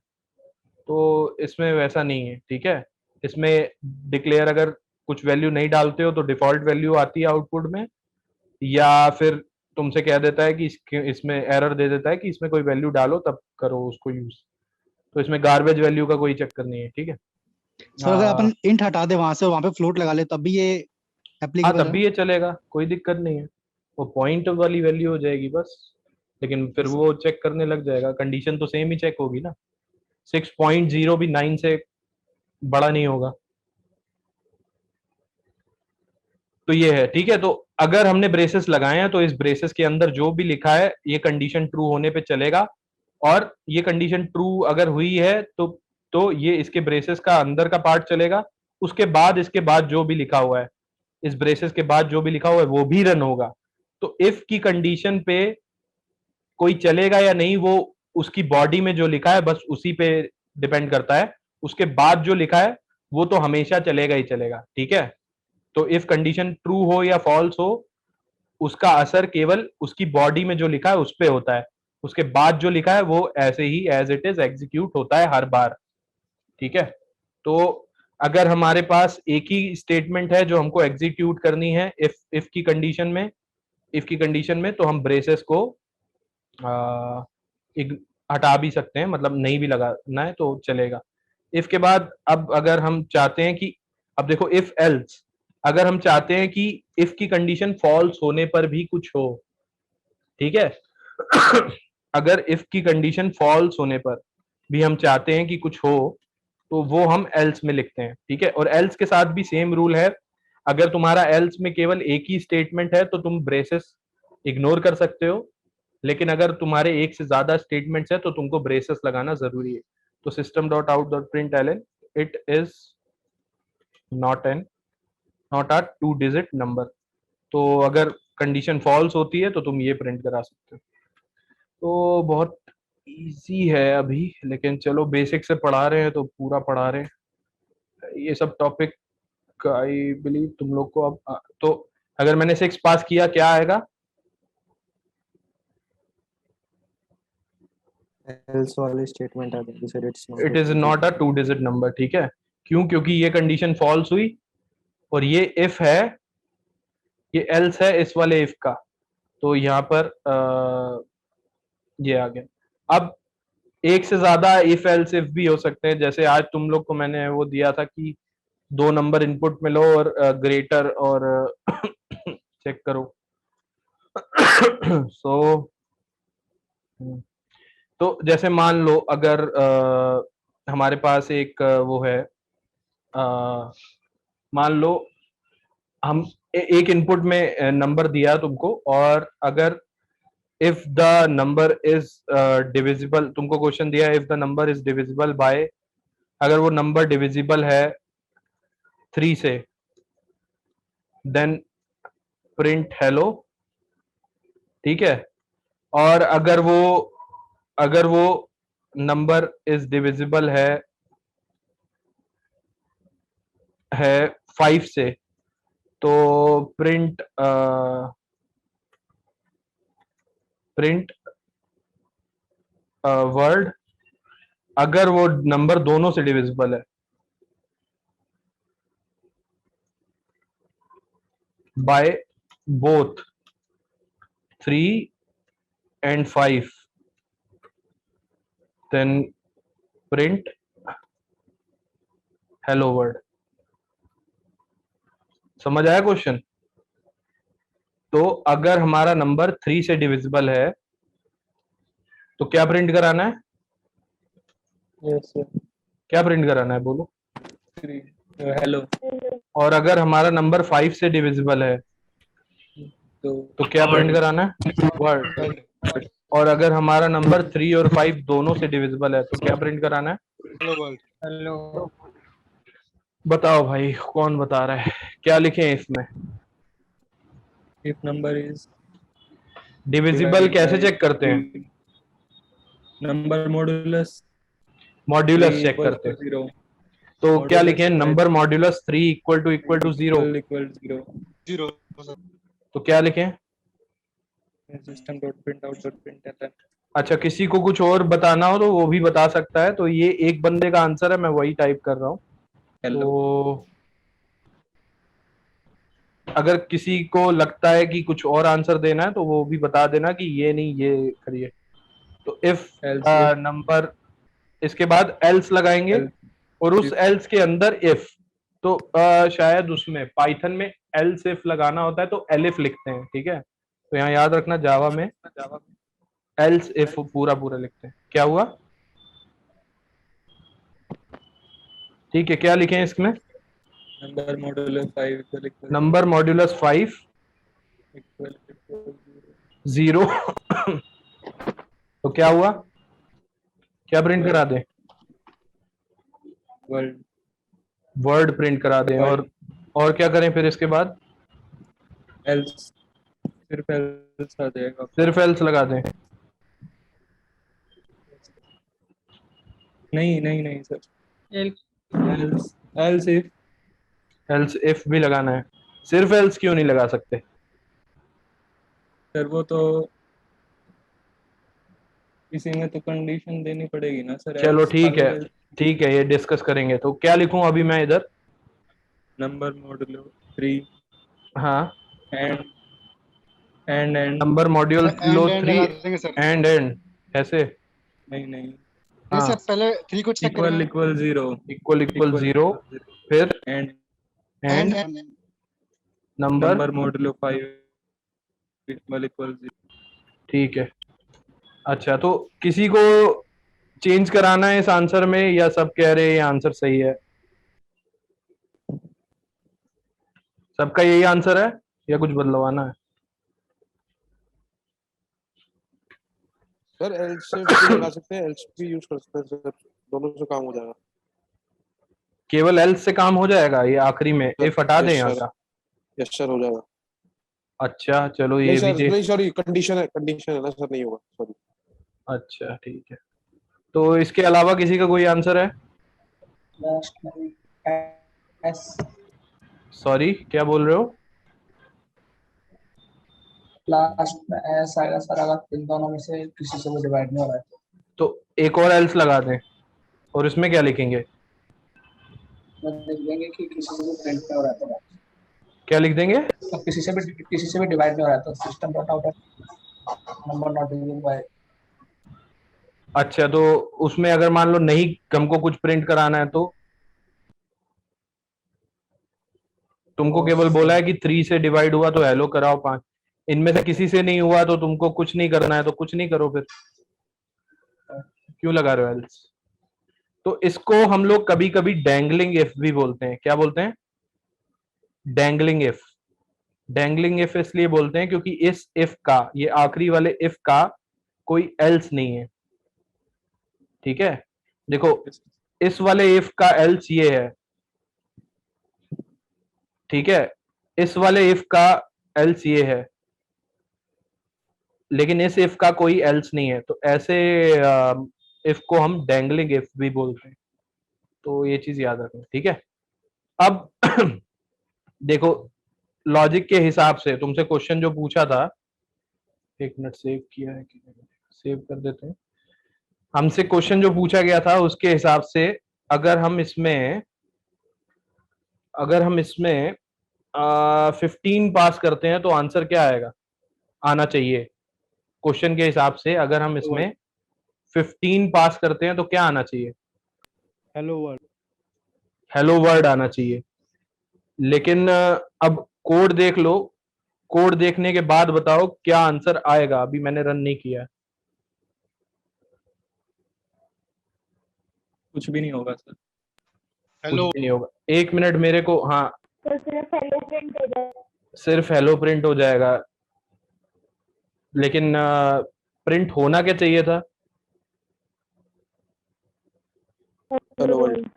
तो इसमें वैसा नहीं है, ठीक है। इसमें डिक्लेयर अगर कुछ वैल्यू नहीं डालते हो तो डिफॉल्ट वैल्यू आती है आउटपुट में, या फिर तुमसे कह देता है कि इसमें एरर दे देता है कि इसमें कोई वैल्यू डालो तब करो उसको यूज। तो इसमें गार्बेज वैल्यू का कोई चक्कर नहीं है, ठीक है। सर अगर अपन इंट हटा दे वहां से और वहां पे फ्लोट लगा ले तब भी ये हाँ एप्लीकेबल तब भी ये चलेगा, कोई दिक्कत नहीं है, वो पॉइंट वाली वैल्यू हो जाएगी बस। लेकिन फिर वो चेक करने लग जाएगा, कंडीशन तो सेम ही चेक होगी ना। 6.0 भी 9 से बड़ा नहीं होगा। तो ये है, ठीक है। तो अगर हमने ब्रेसेस लगाए हैं तो इस ब्रेसेस के अंदर जो भी लिखा है ये कंडीशन ट्रू होने पे चलेगा, और ये कंडीशन ट्रू अगर हुई है तो ये इसके ब्रेसेस का अंदर का पार्ट चलेगा। उसके बाद इसके बाद जो भी लिखा हुआ है, इस ब्रेसेस के बाद जो भी लिखा हुआ है वो भी रन होगा। तो इफ की कंडीशन पे कोई चलेगा या नहीं वो उसकी बॉडी में जो लिखा है बस उसी पे डिपेंड करता है। उसके बाद जो लिखा है वो तो हमेशा चलेगा ही चलेगा, ठीक है। तो इफ कंडीशन ट्रू हो या फॉल्स हो उसका असर केवल उसकी बॉडी में जो लिखा है उस पे होता है। उसके बाद जो लिखा है वो ऐसे ही एज इट इज एग्जीक्यूट होता है हर बार, ठीक है। तो अगर हमारे पास एक ही स्टेटमेंट है जो हमको एग्जीक्यूट करनी है इफ की कंडीशन में, तो हम ब्रेसेस को हटा भी सकते हैं, मतलब नहीं भी लगाना है तो चलेगा। इफ के बाद अब अगर हम चाहते हैं कि, अब देखो इफ एल्स, अगर हम चाहते हैं कि इफ की कंडीशन फॉल्स होने पर भी कुछ हो, ठीक है। अगर इफ की कंडीशन फॉल्स होने पर भी हम चाहते हैं कि कुछ हो तो वो हम एल्स में लिखते हैं, ठीक है। और एल्स के साथ भी सेम रूल है, अगर तुम्हारा एल्स में केवल एक ही स्टेटमेंट है तो तुम ब्रेसेस इग्नोर कर सकते हो, लेकिन अगर तुम्हारे एक से ज्यादा स्टेटमेंट्स है तो तुमको ब्रेसेस लगाना जरूरी है। तो system.out.println it is not a 2 digit number. तो अगर कंडीशन फॉल्स होती है तो तुम ये प्रिंट करा सकते हो। तो बहुत इजी है अभी, लेकिन चलो बेसिक से पढ़ा रहे हैं तो पूरा पढ़ा रहे हैं ये सब टॉपिक। आई बिलीव तुम लोग को अब तो अगर मैंने 6 पास किया क्या आएगा? एल्स वाले स्टेटमेंट आ जाएंगे sir, it is not a 2 digit number, ठीक है। क्यों? क्योंकि ये कंडीशन फॉल्स हुई और ये इफ है, ये एल्स है इस वाले इफ का, तो यहाँ पर ये आ गया। अब एक से ज्यादा इफ एल्स इफ भी हो सकते हैं, जैसे आज तुम लोग को मैंने वो दिया था कि 2 नंबर इनपुट में लो और ग्रेटर और चेक करो। सो तो जैसे मान लो अगर हमारे पास एक वो है, मान लो हम एक इनपुट में नंबर दिया तुमको, और अगर if the number is divisible, तुमको क्वेश्चन दिया if the number is divisible by, अगर वो नंबर डिविजिबल है 3 से, देन प्रिंट हेलो, ठीक है। और अगर वो नंबर इज डिविजिबल है 5 से, तो प्रिंट वर्ड, अगर वो नंबर दोनों से डिविजिबल है by both 3 and 5, then print hello world। समझ आया क्वेश्चन? तो अगर हमारा नंबर 3 से डिविजिबल है तो क्या प्रिंट कराना है? यस सर, क्या प्रिंट कराना है बोलो? हेलो। और अगर हमारा नंबर 5 से डिविजिबल है तो तो क्या प्रिंट कराना है? वर्ड। और अगर हमारा नंबर 3 और 5 दोनों से डिविजिबल है तो क्या प्रिंट कराना है? हेलो बताओ भाई, कौन बता रहा है? क्या लिखें इसमें? इफ नंबर इज डिविजिबल कैसे चेक करते हैं? नंबर मॉड्यूलस मॉड्यूलस चेक करते हैं। 0 तो क्या मॉड्यूलस लिखें? Number modulus 3 equal to 0। Equal 0 तो क्या लिखें? System dot print out dot print अच्छा, किसी को कुछ और बताना हो तो वो भी बता सकता है। तो ये एक बंदे का आंसर है, मैं वही टाइप कर रहा हूँ। हेलो तो अगर किसी को लगता है कि कुछ और आंसर देना है तो वो भी बता देना कि ये नहीं, ये करिए। तो इफ else if नंबर, इसके बाद एल्स लगाएंगे else और उस if एल्स के अंदर इफ। तो शायद उसमें पाइथन में एल्स इफ लगाना होता है तो एलिफ लिखते हैं, ठीक है? तो यहाँ याद रखना, जावा में एल्स इफ पूरा पूरा लिखते हैं। क्या हुआ? ठीक है, क्या लिखें इसमें? Number modulus 5 equal number modulus 5 equal 0। तो क्या हुआ? क्या प्रिंट करा दें? वर्ल्ड वर्ड प्रिंट करा दें। और क्या करें फिर इसके बाद? एल्स सिर्फ एल्स आ जाएगा सिर्फ एल्स लगा दें। नहीं sir else else if else if भी लगाना है? सिर्फ एल्स क्यों नहीं लगा सकते? सर वो तो इसी में तो कंडीशन देनी पड़ेगी ना सर चलो ठीक है, ठीक है, ये डिस्कस करेंगे। तो क्या लिखूं अभी मैं इधर? नंबर मॉड्यूलो 3 हाँ, एंड नंबर मॉड्यूल लो 3 लगा देंगे सर। एंड ऐसे। नहीं नहीं हाँ, सर, पहले 3 को चेक इक्वल करेंगे। इक्वल 0 इक्वल 0 फिर and and number. Number modulo 5 equal 0 ठीक है। अच्छा, तो किसी को चेंज कराना है इस आंसर में या सब कह रहे हैं ये आंसर सही है? सबका यही आंसर है या कुछ बदलवाना है? सर एल्स भी लगा सकते हैं, एल्स भी यूज कर सकते हैं सर, दोनों से काम हो जाएगा। केवल एल्स से काम हो जाएगा? ये आखिरी में इफ हटा दें यहाँ का? यस सर, हो जाएगा। अच्छा चलो, नहीं ये भी सर, नहीं सॉरी, कंडीशन है ना सर, नहीं होगा, सॉरी। अच्छा ठीक है। तो इसके अलावा किसी का कोई आंसर है? सॉरी, क्या बोल रहे हो? लास्ट में एस आएगा सर, अगर इन दोनों में से किसी से भी डिवाइड नहीं हो रहा है तो एक और एल्स लगा दें और इसमें क्या लिखेंगे? तो लिख देंगे कि किसी से भी प्रिंट नहीं हो रहा है, क्या लिख देंगे? तो किसी से भी डिवाइड नहीं हो रहा है, तो system dot out number not used by. अच्छा, तो उसमें अगर मान लो नहीं, हमको कुछ प्रिंट कराना है तो तुमको केवल बोला है कि 3 से डिवाइड हुआ तो हेलो कराओ 5। इनमें से किसी से नहीं हुआ तो तुमको कुछ नहीं करना है, तो कुछ नहीं करो फिर। क्यों लगा रहे हो एल्स? तो इसको हम लोग कभी कभी डैंगलिंग इफ भी बोलते हैं। क्या बोलते हैं? Dangling if. डैंगलिंग इफ इसलिए बोलते हैं क्योंकि इस इफ का, ये आखिरी वाले इफ का कोई एल्स नहीं है, ठीक है? देखो, इस वाले इफ का एल्स ये है, ठीक है? इस वाले इफ का एल्स ये है, लेकिन इस इफ का कोई एल्स नहीं है। तो ऐसे इफ को हम डैंगलिंग इफ भी बोलते हैं। तो ये चीज याद रखना, ठीक है? अब देखो, लॉजिक के हिसाब से तुमसे क्वेश्चन जो पूछा था, एक मिनट, सेव किया है कि नहीं? सेव कर देते हैं। हमसे क्वेश्चन जो पूछा गया था उसके हिसाब से अगर हम इसमें 15 पास करते हैं तो आंसर क्या आएगा, आना चाहिए? क्वेश्चन के हिसाब से अगर हम इसमें 15 पास करते हैं तो क्या आना चाहिए? Hello world. हेलो वर्ड आना चाहिए। लेकिन अब कोड देख लो, कोड देखने के बाद बताओ क्या आंसर आएगा। अभी मैंने रन नहीं किया है। कुछ भी नहीं होगा सर। कुछ भी नहीं होगा। एक मिनट मेरे को, हाँ, तो सिर्फ हेलो प्रिंट हो जाएगा। सिर्फ हेलो प्रिंट हो जाएगा। लेकिन प्रिंट होना क्या चाहिए था? Hello world.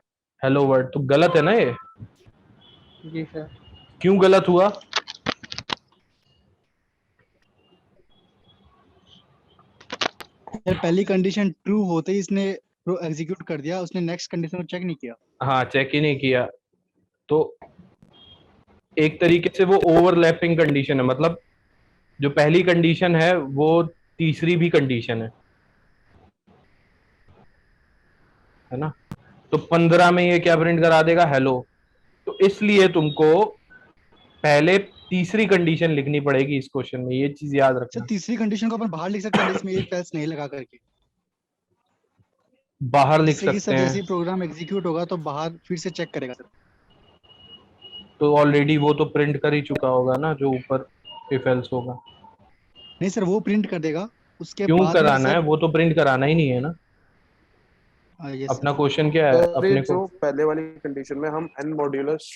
Hello word. तो गलत है ना ये? जी सर। क्यों गलत हुआ? सर पहली कंडीशन ट्रू होते ही इसने एग्जीक्यूट कर दिया, उसने नेक्स्ट कंडीशन को चेक नहीं किया। हाँ, चेक ही नहीं किया। तो एक तरीके से वो ओवरलैपिंग कंडीशन है, मतलब जो पहली कंडीशन है वो तीसरी भी कंडीशन है ना? तो 15 में ये क्या प्रिंट करा देगा? हेलो। तो इसलिए तुमको पहले तीसरी कंडीशन लिखनी पड़ेगी इस क्वेश्चन में, ये चीज याद सर रखना। तीसरी कंडीशन को अपन बाहर लिख सकते हैं इसमें इफ एल्स नहीं लगा करके, बाहर लिख जिससे कि सकते सर जैसे हैं। ही प्रोग्राम एग्जीक्यूट होगा तो बाहर फिर से चेक करेगा सर। तो ऑलरेडी वो तो प्रिंट कर ही चुका होगा ना, जो ऊपर इफ एल्स होगा। नहीं सर वो प्रिंट कर देगा, उसके क्यों बाद में कराना है? सर वो तो प्रिंट कराना ही नहीं है ना। यस अपना सर। क्वेश्चन क्या है? अरे अपने को जो पहले वाली कंडीशन में हम n मॉड्यूलस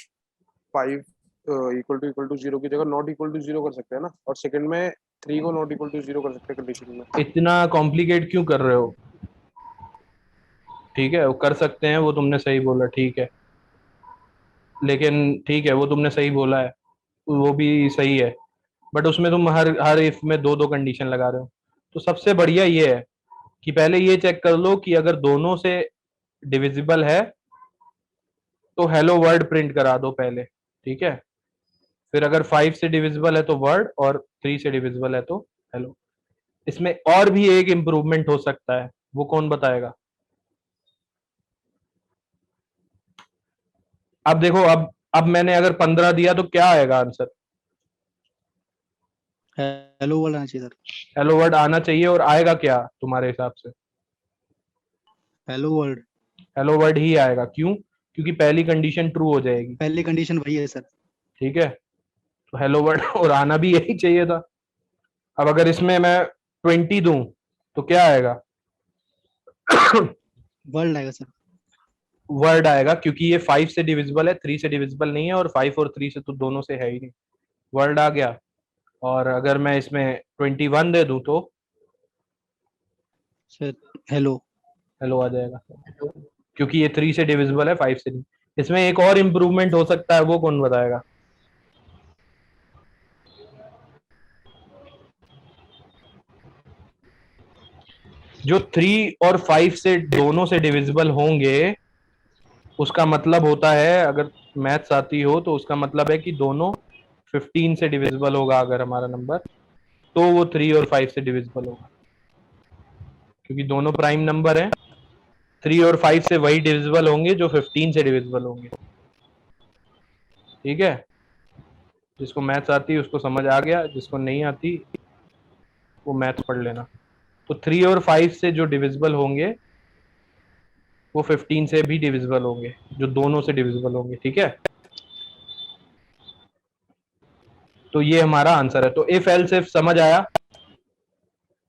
5 इक्वल टू 0 की जगह नॉट इक्वल टू 0 कर सकते हैं ना, और सेकंड में 3 को नॉट इक्वल टू 0 कर सकते हैं कंडीशन में। इतना कॉम्प्लिकेट क्यों कर रहे हो? ठीक है, वो कर सकते हैं, वो तुमने सही बोला, ठीक है। लेकिन ठीक है, वो तुमने सही बोला है, वो भी सही है। बट उसमें तुम हर हर इफ में दो दो कंडीशन लगा रहे हो। तो सबसे बढ़िया ये है कि पहले ये चेक कर लो कि अगर दोनों से डिविजिबल है तो हेलो वर्ड प्रिंट करा दो पहले, ठीक है। फिर अगर 5 से डिविजिबल है तो वर्ड, और 3 से डिविजिबल है तो हेलो। इसमें और भी एक इम्प्रूवमेंट हो सकता है, वो कौन बताएगा? अब देखो, अब मैंने अगर 15 दिया तो क्या आएगा आंसर? हेलो वर्ड आना चाहिए सर। हेलो वर्ड आना चाहिए, और आएगा क्या तुम्हारे हिसाब से? हेलो वर्ड, हेलो वर्ड ही आएगा। क्यों? क्योंकि पहली कंडीशन ट्रू हो जाएगी, पहली कंडीशन वही है सर। ठीक है। तो हेलो वर्ड और आना भी यही चाहिए था। अब अगर इसमें मैं 20 दूं तो क्या आएगा? वर्ड आएगा सर। वर्ड आएगा, क्योंकि ये 5 से डिविजिबल है, 3 से डिविजिबल नहीं है, और 5 और 3 से तो दोनों से है ही नहीं। वर्ड आ गया। और अगर मैं इसमें 21 दे दूं तो सर हेलो। हेलो आ जाएगा, क्योंकि ये 3 से डिविजिबल है, 5 से नहीं। इसमें एक और इम्प्रूवमेंट हो सकता है, वो कौन बताएगा? जो 3 और 5 से दोनों से डिविजिबल होंगे, उसका मतलब होता है, अगर मैथ्स आती हो तो उसका मतलब है कि दोनों 15 से डिविजिबल होगा अगर हमारा नंबर, तो वो 3 और 5 से डिविजिबल होगा, क्योंकि दोनों प्राइम नंबर हैं। 3 और 5 से वही डिविजिबल होंगे जो 15 से डिविजिबल होंगे, ठीक है। जिसको मैथ्स आती है उसको समझ आ गया, जिसको नहीं आती वो मैथ्स पढ़ लेना। तो 3 और 5 से जो डिविजिबल होंगे वो 15 से भी डिविजिबल होंगे, जो दोनों से डिविजिबल होंगे, ठीक है। तो ये हमारा आंसर है। तो इफ एल्स इफ समझ आया।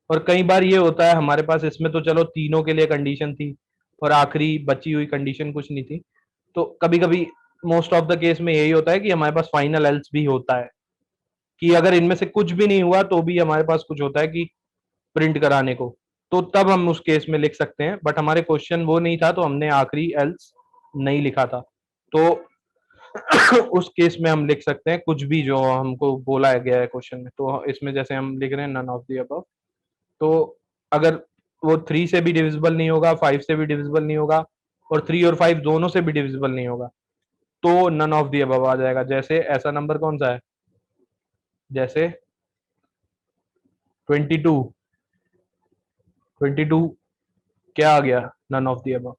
और कई बार ये होता है हमारे पास, इसमें तो चलो तीनों के लिए कंडीशन थी और आखिरी बची हुई कंडीशन कुछ नहीं थी। तो कभी कभी मोस्ट ऑफ द केस में यही होता है कि हमारे पास फाइनल एल्स भी होता है, कि अगर इनमें से कुछ भी नहीं हुआ तो भी हमारे पास कुछ होता है कि प्रिंट कराने को, तो तब हम उस केस में लिख सकते हैं। बट हमारे क्वेश्चन वो नहीं था, तो हमने आखिरी एल्स नहीं लिखा था। तो उस केस में हम लिख सकते हैं कुछ भी जो हमको बोला गया है क्वेश्चन में। तो इसमें जैसे हम लिख रहे हैं नन ऑफ द अबव, तो अगर वो 3 से भी डिविजिबल नहीं होगा, 5 से भी डिविजिबल नहीं होगा, और 3 और 5 दोनों से भी डिविजिबल नहीं होगा, तो नन ऑफ द अबव आ जाएगा। जैसे ऐसा नंबर कौन सा है? जैसे 22। 22 क्या आ गया? None of the above.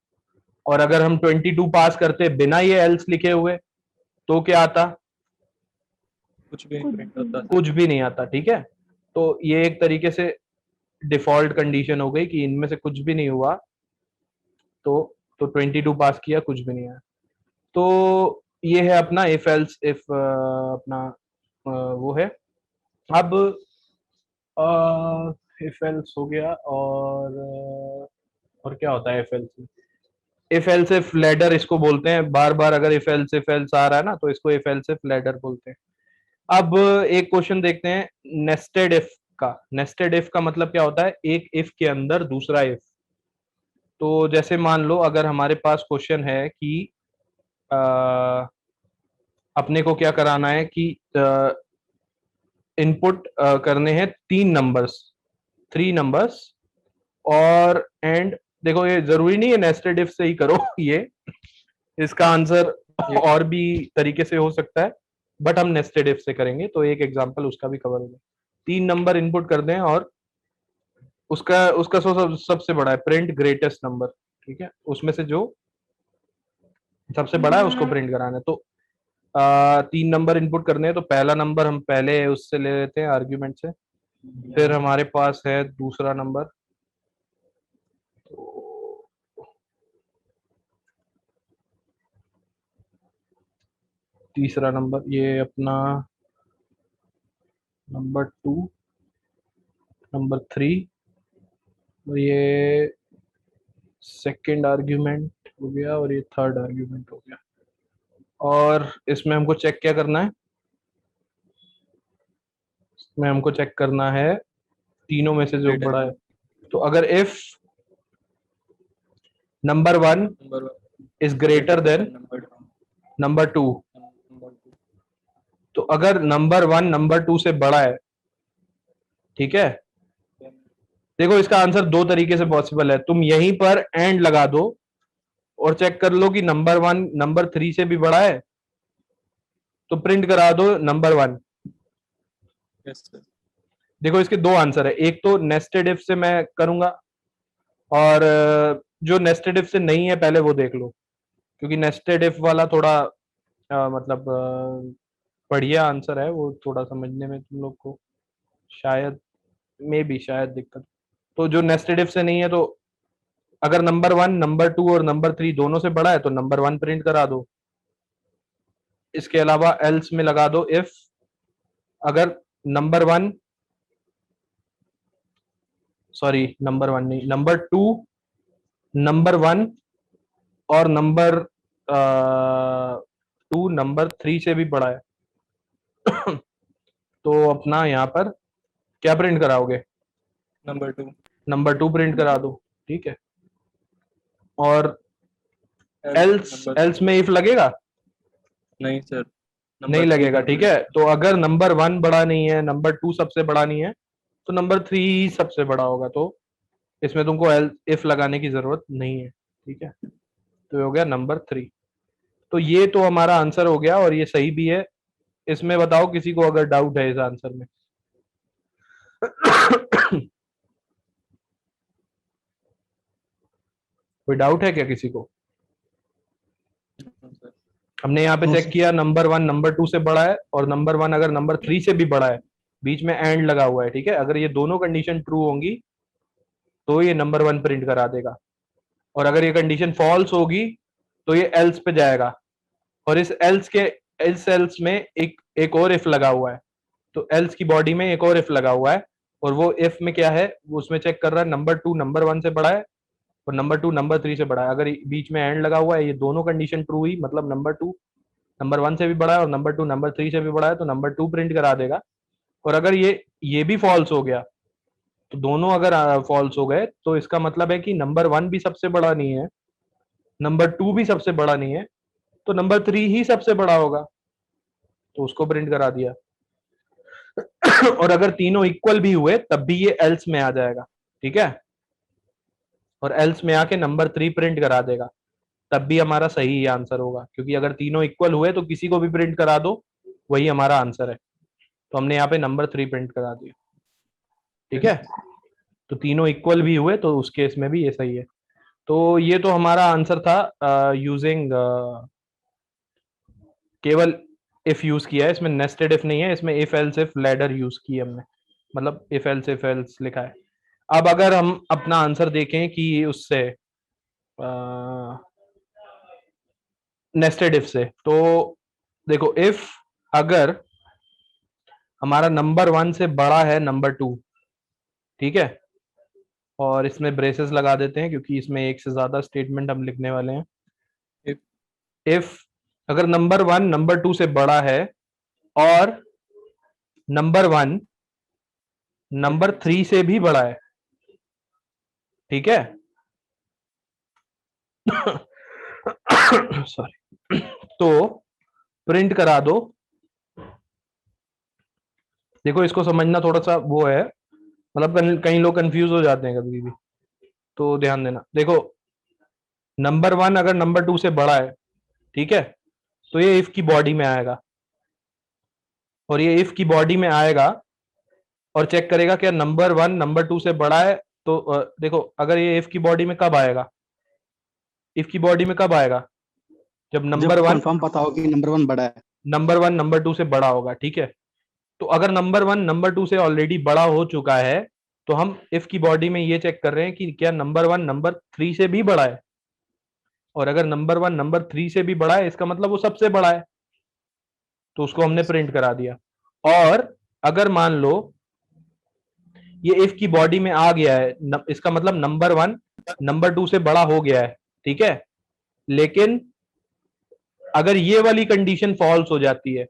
और अगर हम 22 पास करते बिना ये एल्स लिखे हुए तो क्या आता? कुछ भी नहीं प्रिंट होता। कुछ भी नहीं आता, ठीक है। तो ये एक तरीके से डिफॉल्ट कंडीशन हो गई कि इनमें से कुछ भी नहीं हुआ तो 22 पास किया, कुछ भी नहीं आया। तो ये है अपना इफ एल्स इफ अपना वो है। अब इफ एल्स हो गया, और क्या होता है if else? If else if ladder इसको बोलते हैं। बार बार अगर इफ एल्स आ रहा है ना, तो इसको इफ एल्स इफ लैडर बोलते हैं। अब एक क्वेश्चन देखते हैं, नेस्टेड इफ का। नेस्टेड इफ का मतलब क्या होता है, एक इफ के अंदर दूसरा इफ। तो जैसे मान लो अगर हमारे पास क्वेश्चन है कि अपने को क्या कराना है कि इनपुट करने हैं 3 नंबर्स और एंड देखो ये जरूरी नहीं है नेस्टेड इफ से ही करो ये, इसका आंसर और भी तरीके से हो सकता है, बट हम नेस्टेड इफ से करेंगे तो एक एग्जांपल उसका भी कवर होगा। 3 नंबर इनपुट कर दें और उसका उसका सबसे बड़ा है प्रिंट ग्रेटेस्ट नंबर, ठीक है, उसमें से जो सबसे बड़ा है उसको प्रिंट कराना है। तो 3 नंबर इनपुट करने हैं तो पहला नंबर हम पहले उससे ले लेते हैं आर्ग्यूमेंट से, फिर हमारे पास है दूसरा नंबर, तीसरा नंबर ये अपना नंबर 2, नंबर 3 और ये सेकंड आर्ग्यूमेंट हो गया और ये थर्ड आर्ग्यूमेंट हो गया। और इसमें हमको चेक क्या करना है, इसमें हमको चेक करना है तीनों में से जो बड़ा है। तो अगर if number 1 number is greater than number 2, तो अगर नंबर 1 नंबर 2 से बड़ा है, ठीक है, देखो इसका आंसर दो तरीके से पॉसिबल है। तुम यहीं पर एंड लगा दो और चेक कर लो कि नंबर 1 नंबर 3 से भी बड़ा है तो प्रिंट करा दो नंबर 1। Yes sir. देखो इसके दो आंसर है, एक तो नेस्टेड इफ से मैं करूंगा और जो नेस्टेड इफ से नहीं है पहले वो देख लो, क्योंकि नेस्टेड इफ वाला थोड़ा मतलब बढ़िया आंसर है, वो थोड़ा समझने में तुम लोग को शायद शायद दिक्कत। तो जो नेस्टेड इफ से नहीं है, तो अगर नंबर 1 नंबर 2 और नंबर 3 दोनों से बड़ा है तो नंबर 1 प्रिंट करा दो। इसके अलावा एल्स में लगा दो इफ अगर नंबर 1 सॉरी नंबर 1 नहीं नंबर 2 नंबर 1 और नंबर 2 नंबर 3 से भी बड़ा है तो अपना यहाँ पर क्या प्रिंट कराओगे, नंबर 2 प्रिंट करा दो, ठीक है। और एल्स में इफ लगेगा, नहीं सर, नहीं लगेगा, ठीक है। तो अगर नंबर 1 बड़ा नहीं है, नंबर 2 सबसे बड़ा नहीं है, तो नंबर 3 ही सबसे बड़ा होगा, तो इसमें तुमको इफ लगाने की जरूरत नहीं है, ठीक है। तो हो गया नंबर 3। तो ये तो हमारा आंसर हो गया और ये सही भी है। इसमें बताओ किसी को अगर डाउट है इस आंसर में कोई डाउट है क्या किसी को? हमने यहाँ पे चेक किया नंबर 1 नंबर 2 से बड़ा है और नंबर 1 अगर नंबर 3 से भी बड़ा है, बीच में एंड लगा हुआ है, ठीक है। अगर ये दोनों कंडीशन ट्रू होंगी तो ये नंबर 1 प्रिंट करा देगा, और अगर ये कंडीशन फॉल्स होगी तो ये एल्स पे जाएगा, और इस एल्स में एक और इफ लगा हुआ है, तो एल्स की बॉडी में एक और इफ लगा हुआ है, और वो इफ में क्या है, वो उसमें चेक कर रहा है नंबर 2 नंबर 1 से बड़ा है और नंबर 2 नंबर 3 से बड़ा है। अगर बीच में एंड लगा हुआ है, ये दोनों कंडीशन ट्रू हुई, मतलब नंबर 2 नंबर 1 से भी बड़ा है और नंबर 2 नंबर 3 से भी बड़ा है, तो नंबर 2 प्रिंट करा देगा। और अगर ये भी फॉल्स हो गया, तो दोनों अगर फॉल्स हो गए, तो इसका मतलब है कि नंबर 1 भी सबसे बड़ा नहीं है, नंबर 2 भी सबसे बड़ा नहीं है, तो नंबर 3 ही सबसे बड़ा होगा, तो उसको प्रिंट करा दिया। और अगर तीनों इक्वल भी हुए तब भी ये एल्स में आ जाएगा, ठीक है, और एल्स में आके नंबर 3 प्रिंट करा देगा, तब भी हमारा सही आंसर होगा, क्योंकि अगर तीनों इक्वल हुए तो किसी को भी प्रिंट करा दो, वही हमारा आंसर है। तो हमने यहाँ पे नंबर 3 प्रिंट करा दिया, ठीक है। तो तीनों इक्वल भी हुए तो उस केस में भी ये सही है। तो ये तो हमारा आंसर था यूजिंग केवल इफ यूज किया है, इसमें नेस्टेड इफ नहीं है, इसमें if else if ladder use की हमने, मतलब इफ एल्स लिखा है। अब अगर हम अपना आंसर देखें कि उससे नेस्टेड इफ से, तो देखो इफ अगर हमारा नंबर 1 से बड़ा है नंबर 2, ठीक है, और इसमें ब्रेसेस लगा देते हैं क्योंकि इसमें एक से ज्यादा स्टेटमेंट हम लिखने वाले हैं। इफ अगर नंबर 1 नंबर 2 से बड़ा है और नंबर 1 नंबर 3 से भी बड़ा है, ठीक है। सॉरी। तो प्रिंट करा दो। देखो इसको समझना थोड़ा सा वो है, मतलब कई लोग कंफ्यूज हो जाते हैं कभी भी, तो ध्यान देना। देखो नंबर 1 अगर नंबर 2 से बड़ा है, ठीक है, तो ये इफ की बॉडी में आएगा, और ये इफ की बॉडी में आएगा और चेक करेगा क्या नंबर 1 नंबर 2 से बड़ा है। तो देखो अगर ये इफ की बॉडी में कब आएगा, इफ की बॉडी में कब आएगा, जब जब नंबर 1 कंफर्म पता हो कि नंबर 1 बड़ा है। नंबर 2 से बड़ा होगा, ठीक है। तो अगर नंबर 1 नंबर 2 से ऑलरेडी बड़ा हो चुका है, तो हम इफ की बॉडी में ये चेक कर रहे हैं कि क्या नंबर 1 नंबर 3 से भी बड़ा है, और अगर नंबर 1 नंबर 3 से भी बड़ा है, इसका मतलब वो सबसे बड़ा है, तो उसको हमने प्रिंट करा दिया। और अगर मान लो ये इफ की बॉडी में आ गया है, इसका मतलब नंबर 1 नंबर 2 से बड़ा हो गया है, ठीक है। लेकिन अगर ये वाली कंडीशन फॉल्स हो जाती है,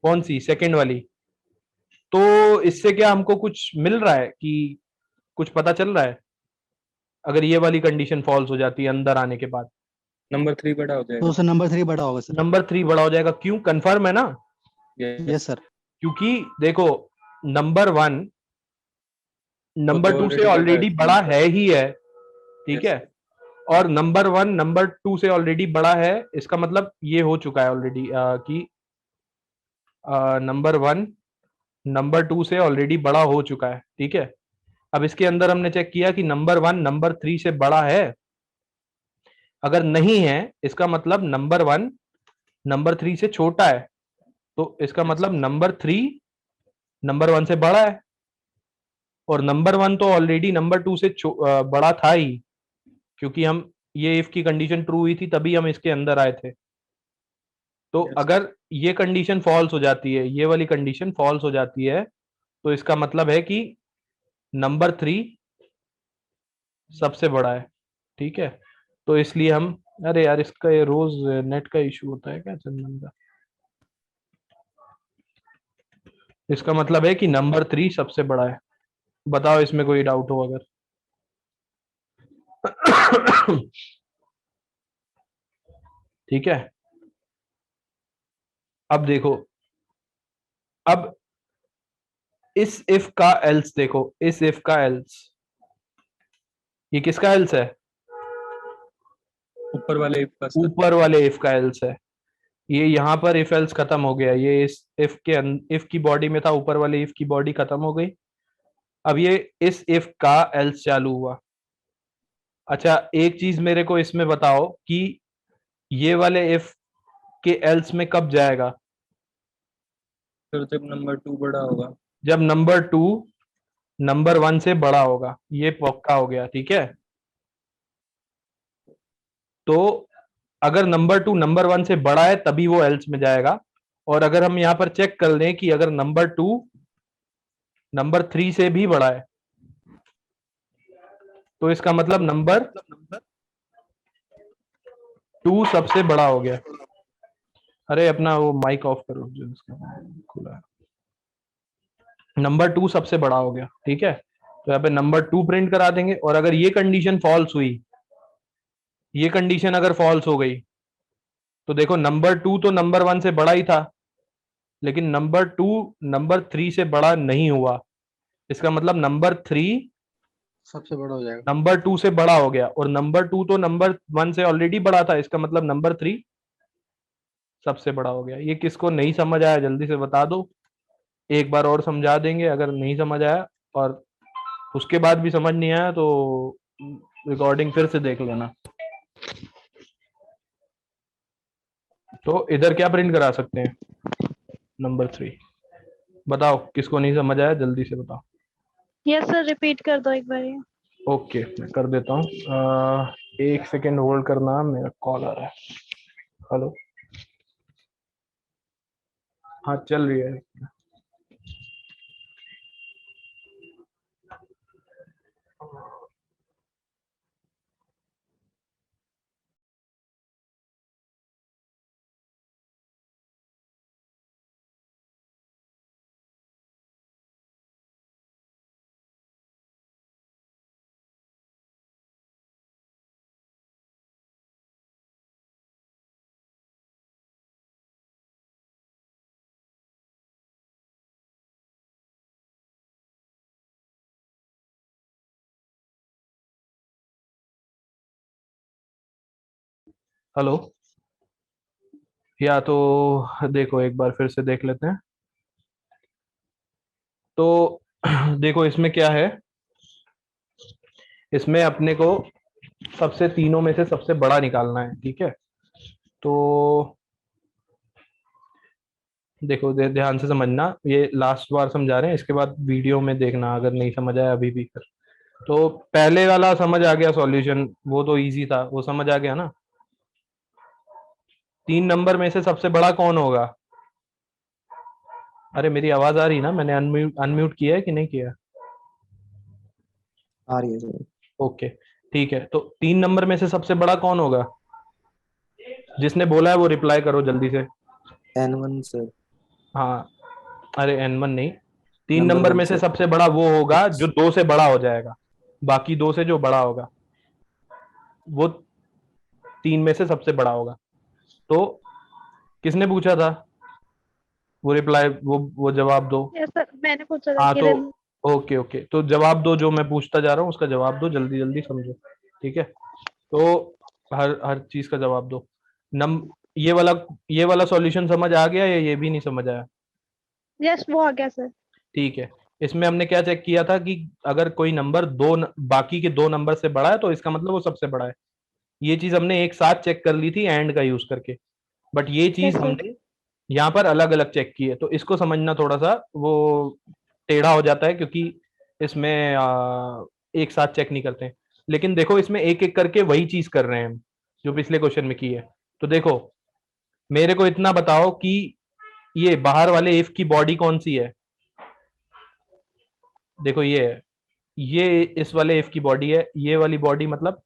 कौन सी, सेकंड वाली, तो इससे क्या हमको कुछ मिल रहा है कि कुछ पता चल रहा है? अगर ये वाली कंडीशन फॉल्स हो जाती है अंदर आने के बाद, नंबर 3 बड़ा हो तो जाएगा। सर नंबर 3 बड़ा होगा सर। नंबर 3 बड़ा हो जाएगा। क्यों, कंफर्म है ना? Yes sir. क्योंकि देखो नंबर 1 वो नंबर तो 2 से ऑलरेडी बड़ा ऑलरेडी है। बड़ा है ही है, ठीक Yes, है। और नंबर 1 नंबर 2 से ऑलरेडी बड़ा है, इसका मतलब ये हो चुका है ऑलरेडी कि नंबर 1 नंबर 2 से ऑलरेडी बड़ा हो चुका है, ठीक है। अब इसके अंदर हमने चेक किया कि नंबर 1 नंबर 3 से बड़ा है। अगर नहीं है, इसका मतलब नंबर 1 नंबर 3 से छोटा है, तो इसका मतलब नंबर 3 नंबर 1 से बड़ा है। और नंबर 1 तो ऑलरेडी नंबर 2 से बड़ा था ही, क्योंकि हम ये इफ की कंडीशन ट्रू हुई थी तभी हम इसके अंदर आए थे। तो Yes. अगर ये कंडीशन फॉल्स हो जाती है, ये वाली कंडीशन फॉल्स हो जाती है, तो इसका मतलब है कि नंबर 3 सबसे बड़ा है, ठीक है। तो इसलिए हम, अरे यार इसका ये रोज नेट का इशू होता है क्या चंदन का? इसका मतलब है कि नंबर 3 सबसे बड़ा है। बताओ इसमें कोई डाउट हो अगर। ठीक है। अब देखो, अब इस इफ का एल्स देखो, इस इफ का एल्स, ये किसका एल्स है? ऊपर वाले if का सर। ऊपर वाले इफ का एल्स है। ये यहाँ पर इफ एल्स खत्म हो गया, ये इस इफ के इफ की बॉडी में था, ऊपर वाले इफ की बॉडी खत्म हो गई। अब ये इस इफ का एल्स चालू हुआ। अच्छा एक चीज मेरे को इसमें बताओ कि ये वाले इफ के एल्स में कब जाएगा? फिर जब नंबर 2 बड़ा होगा। जब नंबर 2 नंबर 1 से बड़ा होगा, ये पक्का हो गया, ठीक है। तो अगर नंबर 2 नंबर 1 से बड़ा है तभी वो एल्स में जाएगा। और अगर हम यहां पर चेक कर लें कि अगर नंबर 2 नंबर 3 से भी बड़ा है, तो इसका मतलब नंबर 2 सबसे बड़ा हो गया। अरे अपना वो माइक ऑफ करो जो इसका खुला है। नंबर 2 सबसे बड़ा हो गया, ठीक है। तो यहाँ पे नंबर 2 प्रिंट करा देंगे। और अगर ये कंडीशन फॉल्स हुई, ये कंडीशन अगर फॉल्स हो गई, तो देखो नंबर 2 तो नंबर 1 से बड़ा ही था, लेकिन नंबर 2 नंबर 3 से बड़ा नहीं हुआ। इसका मतलब नंबर 3 सबसे बड़ा हो जाएगा। नंबर 2 से बड़ा हो गया, और नंबर 2 तो नंबर 1 से ऑलरेडी बड़ा था, इसका मतलब नंबर 3 सबसे बड़ा हो गया। ये किसको नहीं समझ आया जल्दी से बता दो, एक बार और समझा देंगे अगर नहीं समझ आया, और उसके बाद भी समझ नहीं आया तो रिकॉर्डिंग फिर से देख लेना। तो इधर क्या प्रिंट करा सकते हैं? नंबर 3। बताओ किसको नहीं समझ आया, जल्दी से बताओ। यस सर, रिपीट कर दो एक बार ये। ओके मैं कर देता हूँ। एक सेकेंड होल्ड करना, मेरा कॉल आ रहा है। हेलो, हाँ चल रही है। हेलो, या तो देखो एक बार फिर से देख लेते हैं। तो देखो इसमें क्या है, इसमें अपने को सबसे तीनों में से सबसे बड़ा निकालना है, ठीक है। तो देखो ध्यान से समझना, ये लास्ट बार समझा रहे हैं, इसके बाद वीडियो में देखना अगर नहीं समझ आया अभी भी फिर। तो पहले वाला समझ आ गया सॉल्यूशन, वो तो इजी था, वो समझ आ गया ना। 3 नंबर में से सबसे बड़ा कौन होगा? अरे मेरी आवाज आ रही है ना, मैंने अनम्यूट किया है कि नहीं किया? आ रही है सर। ओके ठीक है, तो 3 नंबर में से सबसे बड़ा कौन होगा? जिसने बोला है वो रिप्लाई करो जल्दी से। N1 sir. हाँ, अरे N1 नहीं, 3 नंबर नंबर 1 में से सर। सबसे बड़ा वो होगा जो Six। 2 से बड़ा हो जाएगा, बाकी 2 से जो बड़ा होगा वो 3 में से सबसे बड़ा होगा। तो किसने पूछा था? वो रिप्लाई, वो जवाब दो। यस सर, मैंने पूछा था हाँ तो किरण। ओके ओके, तो जवाब दो, जो मैं पूछता जा रहा हूँ उसका जवाब दो, जल्दी जल्दी समझो, ठीक है। तो हर हर चीज का जवाब दो। नम ये वाला ये वाला सॉल्यूशन समझ आ गया या ये भी नहीं समझ आया? यस, वो आ गया सर। ठीक है, इसमें हमने क्या चेक किया था कि अगर कोई नंबर बाकी के 2 नंबर से बड़ा है तो इसका मतलब वो सबसे बड़ा है। ये चीज हमने एक साथ चेक कर ली थी एंड का यूज करके, बट ये चीज यस सर। हमने यहाँ पर अलग अलग चेक की है, तो इसको समझना थोड़ा सा वो टेढ़ा हो जाता है, क्योंकि इसमें एक साथ चेक नहीं करते हैं। लेकिन देखो इसमें एक एक करके वही चीज कर रहे हैं हम, जो पिछले क्वेश्चन में की है। तो देखो मेरे को इतना बताओ कि ये बाहर वाले इफ की बॉडी कौन सी है? देखो ये है, ये इस वाले इफ की बॉडी है, ये वाली बॉडी मतलब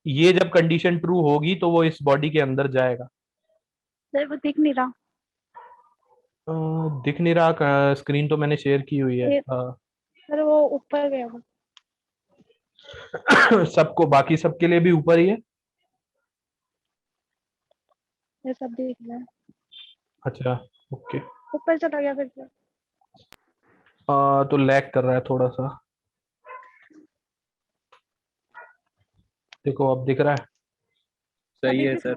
ये जब कंडीशन ट्रू होगी तो वो इस बॉडी के अंदर जाएगा। सर वो दिख नहीं रहा। दिख नहीं रहा, स्क्रीन तो मैंने शेयर की हुई है। सर वो ऊपर गया वो। सबको, बाकी सबके लिए भी ऊपर ही है। ये सब दिख रहा है। अच्छा ओके, ऊपर चला गया फिर से। तो लैग कर रहा है थोड़ा सा। देखो अब दिख रहा है। सही अभी है भी सर।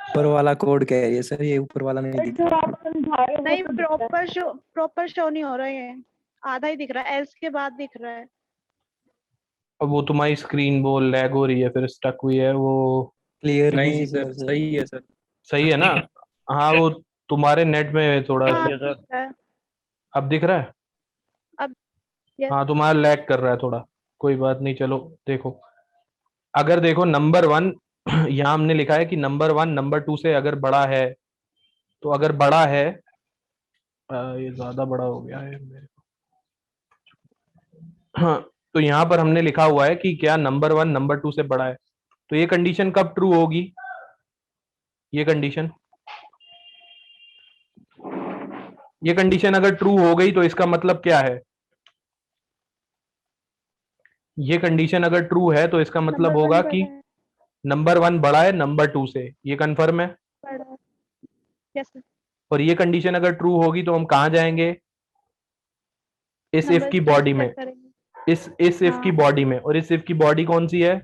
ऊपर वाला कोड कह रही है सर, ये ऊपर वाला नहीं दिख रहा। नहीं, प्रॉपर शो नहीं हो रहा है, आधा ही दिख रहा है, एस के बाद दिख रहा है। अब वो तुम्हारी स्क्रीन वो लैग हो रही है, फिर स्टक हुई है वो। क्लियर नहीं विजिबल सर, सही है सर। सही है ना? हाँ वो तुम्हारे नेट में थोड़ा, हाँ, सर। दिख रहा है। अब दिख रहा है। अब यस। हाँ तुम्हारा लैग कर रहा है थोड़ा, कोई बात नहीं। चलो देखो, अगर देखो नंबर 1 यहाँ हमने लिखा है कि नंबर 1 नंबर 2 से अगर बड़ा है, तो अगर बड़ा है, ये ज्यादा बड़ा हो गया है मेरे को। हाँ, तो यहाँ पर हमने लिखा हुआ है कि क्या नंबर 1 नंबर 2 से बड़ा है, तो ये कंडीशन कब ट्रू होगी? ये कंडीशन अगर ट्रू हो गई तो इसका मतलब क्या है? ये कंडीशन अगर ट्रू है तो इसका मतलब नंबर 1 होगा बड़ा कि है। नंबर 1 बड़ा है नंबर 2 से, ये कंफर्म है। बड़ा है। Yes sir. और ये कंडीशन अगर ट्रू होगी तो हम कहाँ जाएंगे? इस इफ नंबर की 3 बॉडी में, चेक करेंगे। इस इफ की हाँ। बॉडी में, और इस इफ की बॉडी कौन सी है?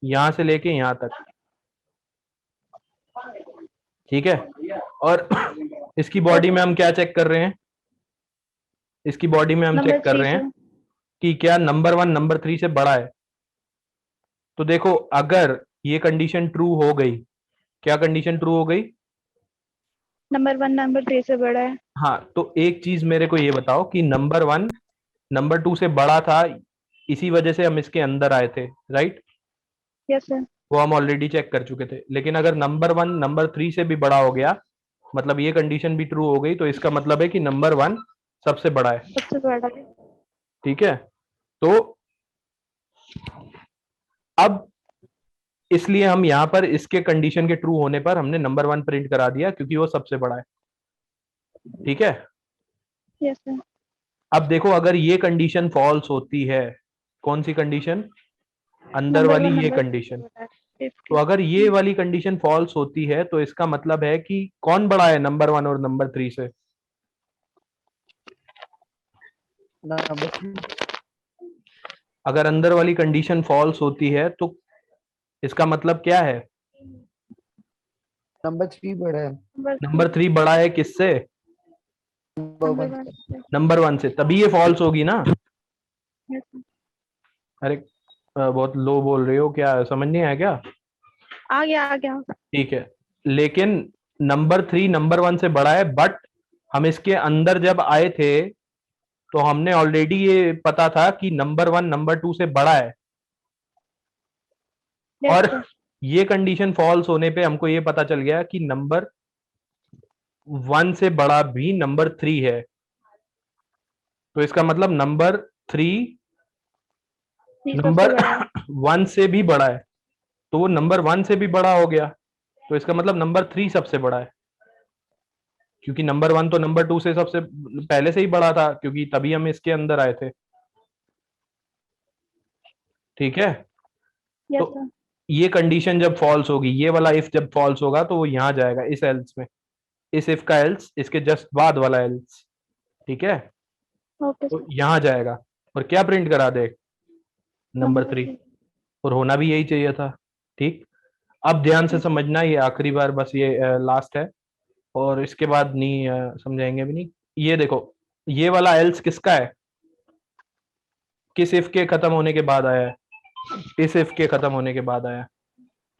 यहां से लेके यहां तक, ठीक है। और इसकी बॉडी में हम क्या चेक कर रहे हैं? इसकी बॉडी में हम नंबर चेक कर 3 रहे से। हैं कि क्या नंबर 1 नंबर 3 से बड़ा है। तो देखो अगर ये कंडीशन ट्रू हो गई, क्या कंडीशन ट्रू हो गई? नंबर 1 नंबर 3 से बड़ा है। हाँ, तो एक चीज मेरे को ये बताओ कि नंबर 1 नंबर 2 से बड़ा था, इसी वजह से हम इसके अंदर आए थे, राइट? Yes sir. वो हम ऑलरेडी चेक कर चुके थे। लेकिन अगर नंबर 1 नंबर 3 से भी बड़ा हो गया, मतलब ये कंडीशन भी ट्रू हो गई, तो इसका मतलब है कि नंबर 1 सबसे बड़ा है, सबसे बड़ा है। ठीक है। तो अब इसलिए हम यहाँ पर इसके कंडीशन के ट्रू होने पर हमने नंबर 1 प्रिंट करा दिया, क्योंकि वो सबसे बड़ा है, ठीक है। Yes sir. अब देखो अगर ये कंडीशन फॉल्स होती है, कौन सी कंडीशन? अंदर नंबर वाली 1 ये नंबर 3 से कंडीशन। बड़ा है। तो अगर ये वाली कंडीशन फॉल्स होती है तो इसका मतलब है कि कौन बड़ा है नंबर 1 और नंबर 3 से? अगर अंदर वाली कंडीशन फॉल्स होती है तो इसका मतलब क्या है? नंबर 3 बड़ा है नंबर 3 बड़ा है किससे? नंबर 1 से। नंबर 1 से, तभी ये फॉल्स होगी ना। अरे बहुत लो बोल रही हो क्या, समझ नहीं आया क्या? आ गया। ठीक है, लेकिन नंबर 3 नंबर 1 से बड़ा है, बट हम इसके अंदर जब आए थे तो हमने ऑलरेडी ये पता था कि नंबर 1 नंबर 2 से बड़ा है, Yes, और sir. ये कंडीशन फॉल्स होने पे हमको ये पता चल गया कि नंबर 1 से बड़ा भी नंबर 3 है। तो इसका मतलब नंबर 3 ठीक सबसे नंबर बड़ा है। 1 से भी बड़ा है, तो वो नंबर 1 से भी बड़ा हो गया, तो इसका मतलब नंबर 3 सबसे बड़ा है, क्योंकि नंबर 1 तो नंबर 2 से सबसे पहले से ही बड़ा था, क्योंकि तभी हम इसके अंदर आए थे। ठीक है, Yes, तो sir. ये कंडीशन जब फॉल्स होगी, ये वाला इफ जब फॉल्स होगा तो वो यहाँ जाएगा इस एल्स में, इस इफ का एल्स, इसके जस्ट बाद वाला एल्स। ठीक है, Okay, तो sir. यहाँ जाएगा और क्या प्रिंट करा दे? नंबर 3, और होना भी यही चाहिए था। ठीक, अब ध्यान से समझना, ये आखिरी बार बस, ये लास्ट है, और इसके बाद नहीं समझाएंगे भी नहीं। ये देखो, ये वाला एल्स किसका है? किस इफ के खत्म होने के बाद आया है? इस इफ के खत्म होने के बाद आया,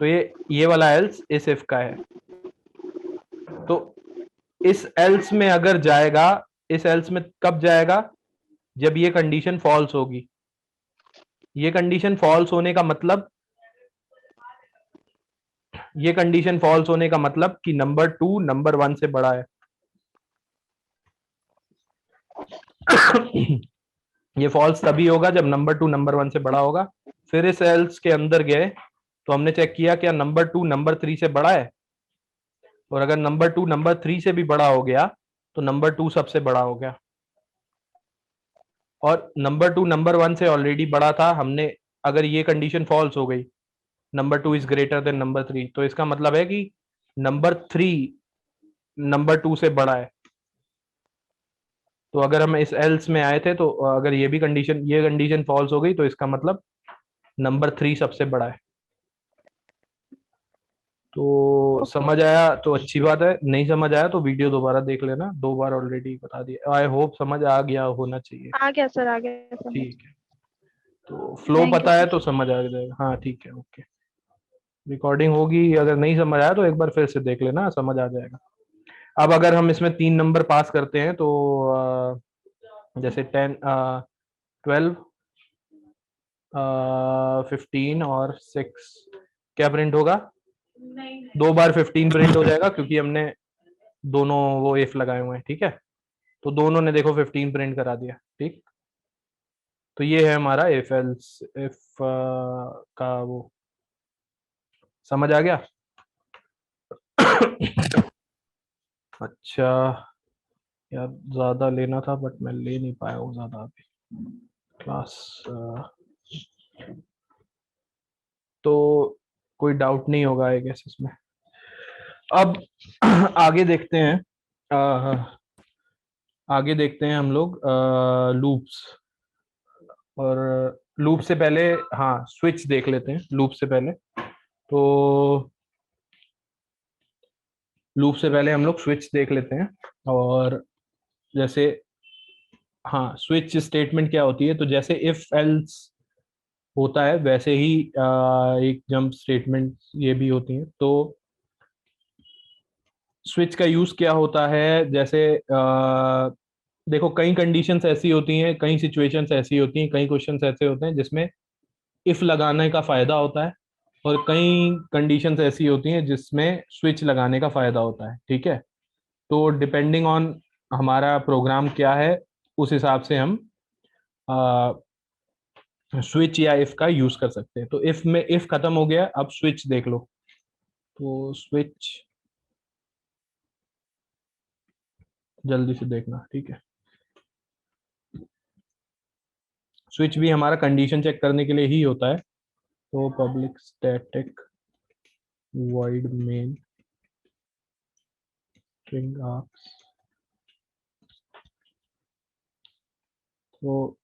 तो ये वाला एल्स इस इफ का है। तो इस एल्स में अगर जाएगा, इस एल्स में कब जाएगा? जब ये कंडीशन फॉल्स होगी। ये कंडीशन फॉल्स होने का मतलब, ये कंडीशन फॉल्स होने का मतलब कि नंबर 2 नंबर 1 से बड़ा है। ये फॉल्स तभी होगा जब नंबर 2 नंबर 1 से बड़ा होगा। फिर इस एल्स के अंदर गए तो हमने चेक किया क्या नंबर 2 नंबर 3 से बड़ा है, और अगर नंबर 2 नंबर 3 से भी बड़ा हो गया तो नंबर 2 सबसे बड़ा हो गया, और नंबर 2 नंबर 1 से ऑलरेडी बड़ा था। हमने, अगर ये कंडीशन फॉल्स हो गई, number 2 is greater than number 3, तो इसका मतलब है कि नंबर 3 नंबर 2 से बड़ा है। तो अगर हम इस एल्स में आए थे, तो अगर ये कंडीशन फॉल्स हो गई, तो इसका मतलब नंबर 3 सबसे बड़ा है। तो समझ आया तो अच्छी बात है, नहीं समझ आया तो वीडियो दोबारा देख लेना, 2 बार ऑलरेडी बता दिया। आई होप समझ आ गया होना चाहिए। आ गया सर, आ गया सर। ठीक है, तो फ्लो Thank you, पता है sir. तो समझ आ जाएगा। हाँ ठीक है, ओके। रिकॉर्डिंग होगी, अगर नहीं समझ आया तो एक बार फिर से देख लेना, समझ आ जाएगा। अब अगर हम इसमें 3 नंबर पास करते हैं तो जैसे 10 12 15 और 6, क्या प्रिंट होगा? 2 बार 15 प्रिंट हो जाएगा, क्योंकि हमने दोनों वो इफ लगाए हुए हैं। ठीक है, तो दोनों ने देखो 15 प्रिंट करा दिया। ठीक, तो ये है हमारा इफ एल्स इफ का वो, समझ आ गया? अच्छा यार, ज्यादा लेना था बट मैं ले नहीं पाया हूँ ज्यादा अभी क्लास। तो कोई डाउट नहीं होगा आई गेस इसमें। अब आगे देखते हैं, आगे देखते हैं हम लोग लूप्स, और लूप से पहले, हाँ स्विच देख लेते हैं लूप से पहले। तो लूप से पहले हम लोग स्विच देख लेते हैं, और जैसे, हाँ स्विच स्टेटमेंट क्या होती है, तो जैसे इफ एल्स होता है वैसे ही एक जंप स्टेटमेंट ये भी होती है। तो स्विच का यूज क्या होता है, जैसे देखो कई कंडीशंस ऐसी होती हैं, कई सिचुएशंस ऐसी होती हैं, कई क्वेश्चंस ऐसे होते हैं जिसमें इफ लगाने का फायदा होता है, और कई कंडीशंस ऐसी होती हैं जिसमें स्विच लगाने का फायदा होता है। ठीक है, तो डिपेंडिंग ऑन हमारा प्रोग्राम क्या है, उस हिसाब से हम स्विच या इफ का यूज कर सकते हैं। तो इफ में इफ खत्म हो गया, अब स्विच देख लो। तो स्विच जल्दी से देखना, ठीक है। स्विच भी हमारा कंडीशन चेक करने के लिए ही होता है। तो public static void main string args, तो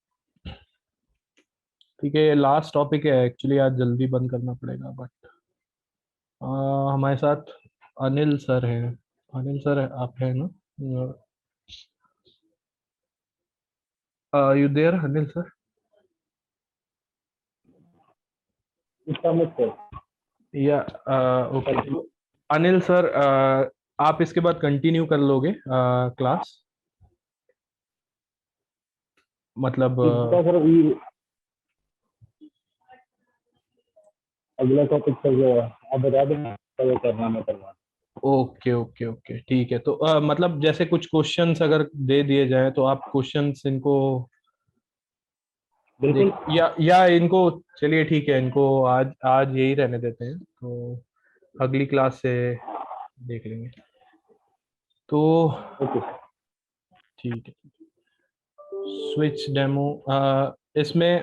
ठीक है, ये लास्ट टॉपिक है एक्चुअली, आज जल्दी बंद करना पड़ेगा, बट हमारे साथ अनिल सर है, अनिल सर आप है ना? You there Anil sir? या ओके, अनिल सर आप इसके बाद कंटिन्यू कर लोगे क्लास, मतलब अगला टॉपिक सर आप बता देना कब करना मैं करवा। ओके ओके ओके ठीक है। तो मतलब जैसे कुछ क्वेश्चंस अगर दे दिए जाए तो आप क्वेश्चंस इनको बिल्कुल। या इनको, चलिए ठीक है, इनको आज आज यही रहने देते हैं, तो अगली क्लास से देख लेंगे। तो ओके ठीक है, स्विच डेमो इसमें,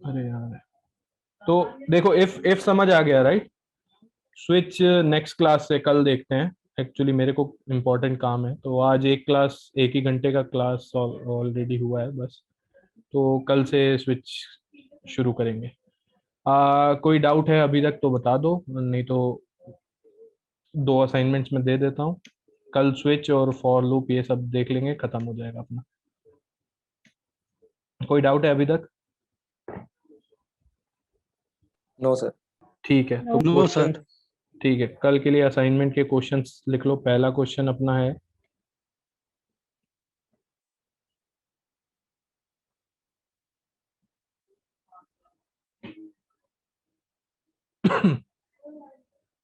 अरे यार, तो देखो इफ समझ आ गया राइट। स्विच नेक्स्ट क्लास से कल देखते हैं, एक्चुअली मेरे को इम्पोर्टेंट काम है, तो आज एक क्लास, एक ही घंटे का क्लास ऑलरेडी हुआ है बस, तो कल से स्विच शुरू करेंगे। कोई डाउट है अभी तक तो बता दो, नहीं तो 2 असाइनमेंट्स में दे देता हूँ। कल स्विच और फॉर लूप ये सब देख लेंगे, खत्म हो जाएगा अपना। कोई डाउट है अभी तक? No sir. ठीक है, तो नो क्वेश्चन, सर। ठीक है, कल के लिए असाइनमेंट के क्वेश्चंस लिख लो। पहला क्वेश्चन अपना है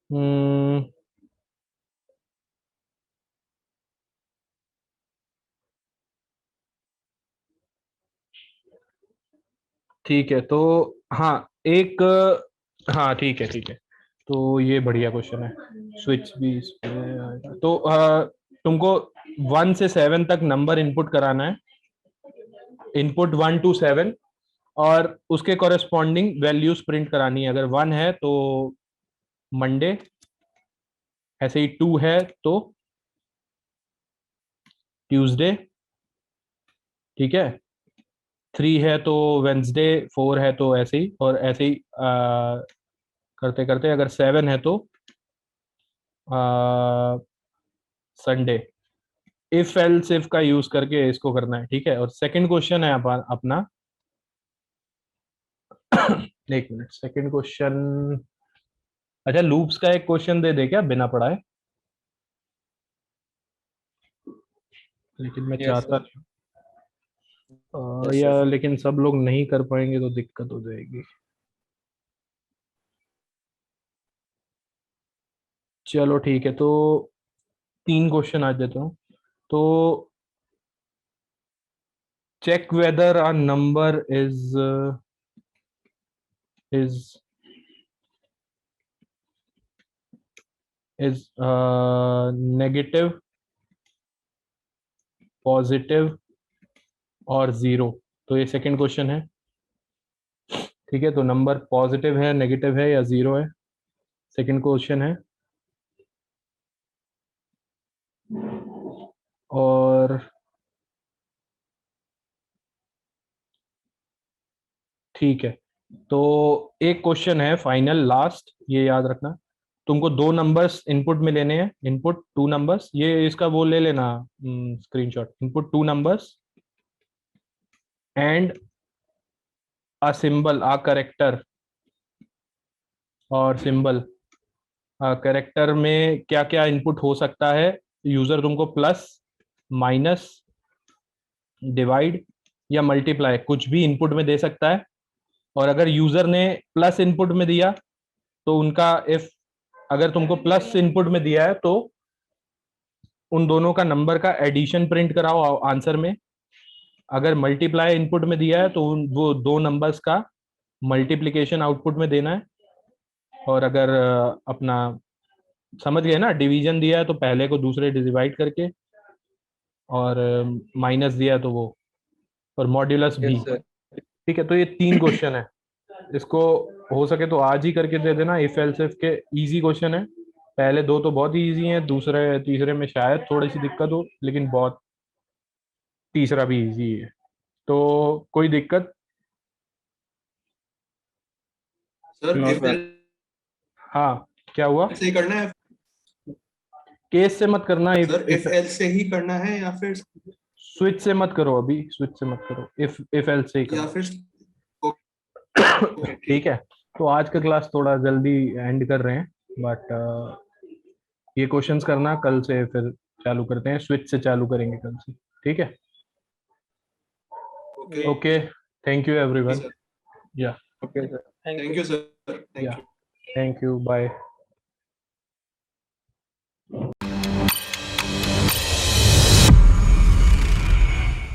हम्म, ठीक है, तो हाँ एक, हाँ ठीक है ठीक है, तो ये बढ़िया क्वेश्चन है। स्विच भी इस पे आएगा। तो तुमको 1 से 7 तक नंबर इनपुट कराना है, इनपुट 1 to 7, और उसके कॉरेस्पॉन्डिंग वैल्यूज प्रिंट करानी है। अगर 1 है तो मंडे, ऐसे ही 2 है तो ट्यूसडे, ठीक है, 3 है तो वेंसडे, 4 है तो ऐसे ही, और ऐसे ही करते करते अगर 7 है तो संडे। इफ एल्स इफ का यूज करके इसको करना है, ठीक है। और सेकंड क्वेश्चन है अपना एक मिनट, सेकंड क्वेश्चन, अच्छा लूप्स का एक क्वेश्चन दे दे क्या बिना पढ़ाए? लेकिन मैं यस चाहता सर। या लेकिन सब लोग नहीं कर पाएंगे तो दिक्कत हो जाएगी। चलो ठीक है, तो 3 क्वेश्चन आज देता हूँ। तो check whether a number is negative, positive और जीरो। तो ये सेकंड क्वेश्चन है, ठीक है। तो नंबर पॉजिटिव है, नेगेटिव है या जीरो है, सेकंड क्वेश्चन है। और ठीक है, तो एक क्वेश्चन है फाइनल लास्ट, ये याद रखना। तुमको 2 नंबर्स इनपुट में लेने हैं, इनपुट 2 नंबर्स, ये इसका वो ले लेना screenshot. Input 2 numbers and a symbol, a character और सिंबल। करेक्टर में क्या क्या इनपुट हो सकता है, यूजर तुमको प्लस, माइनस, डिवाइड या मल्टीप्लाई कुछ भी इनपुट में दे सकता है। और अगर यूजर ने प्लस इनपुट में दिया तो उनका इफ, अगर तुमको प्लस इनपुट में दिया है तो उन दोनों का नंबर का एडिशन प्रिंट कराओ आंसर में। अगर मल्टीप्लाई इनपुट में दिया है तो वो 2 नंबर्स का मल्टीप्लिकेशन आउटपुट में देना है। और अगर अपना समझ गए ना, डिवीजन दिया है तो पहले को दूसरे डिवाइड करके, और माइनस दिया है तो वो, और मॉड्यूलस भी, यस सर। ठीक है। तो ये 3 क्वेश्चन है, इसको हो सके तो आज ही करके दे देना। इफ एल्स इफ के इजी क्वेश्चन है, पहले 2 तो बहुत ही इजी हैं, दूसरे तीसरे में शायद थोड़ी सी दिक्कत हो, लेकिन बहुत, तीसरा भी इजी है। तो कोई दिक्कत? Sir know if sir. Else हाँ, क्या हुआ? सही करना है। केस से मत करना, सर इफ एल्स से ही करना है या फिर स्विच से मत करो, अभी स्विच से मत करो, इफ एल्स से ही या करो। फिर ठीक है, तो आज का क्लास थोड़ा जल्दी एंड कर रहे हैं, बट ये क्वेश्चंस करना, कल से फिर चालू करते हैं, स्विच से चालू करेंगे कल से। ठीक है, ओके, थैंक यू एवरीवन। या okay sir, thank you sir, thank या यू। Thank you, bye.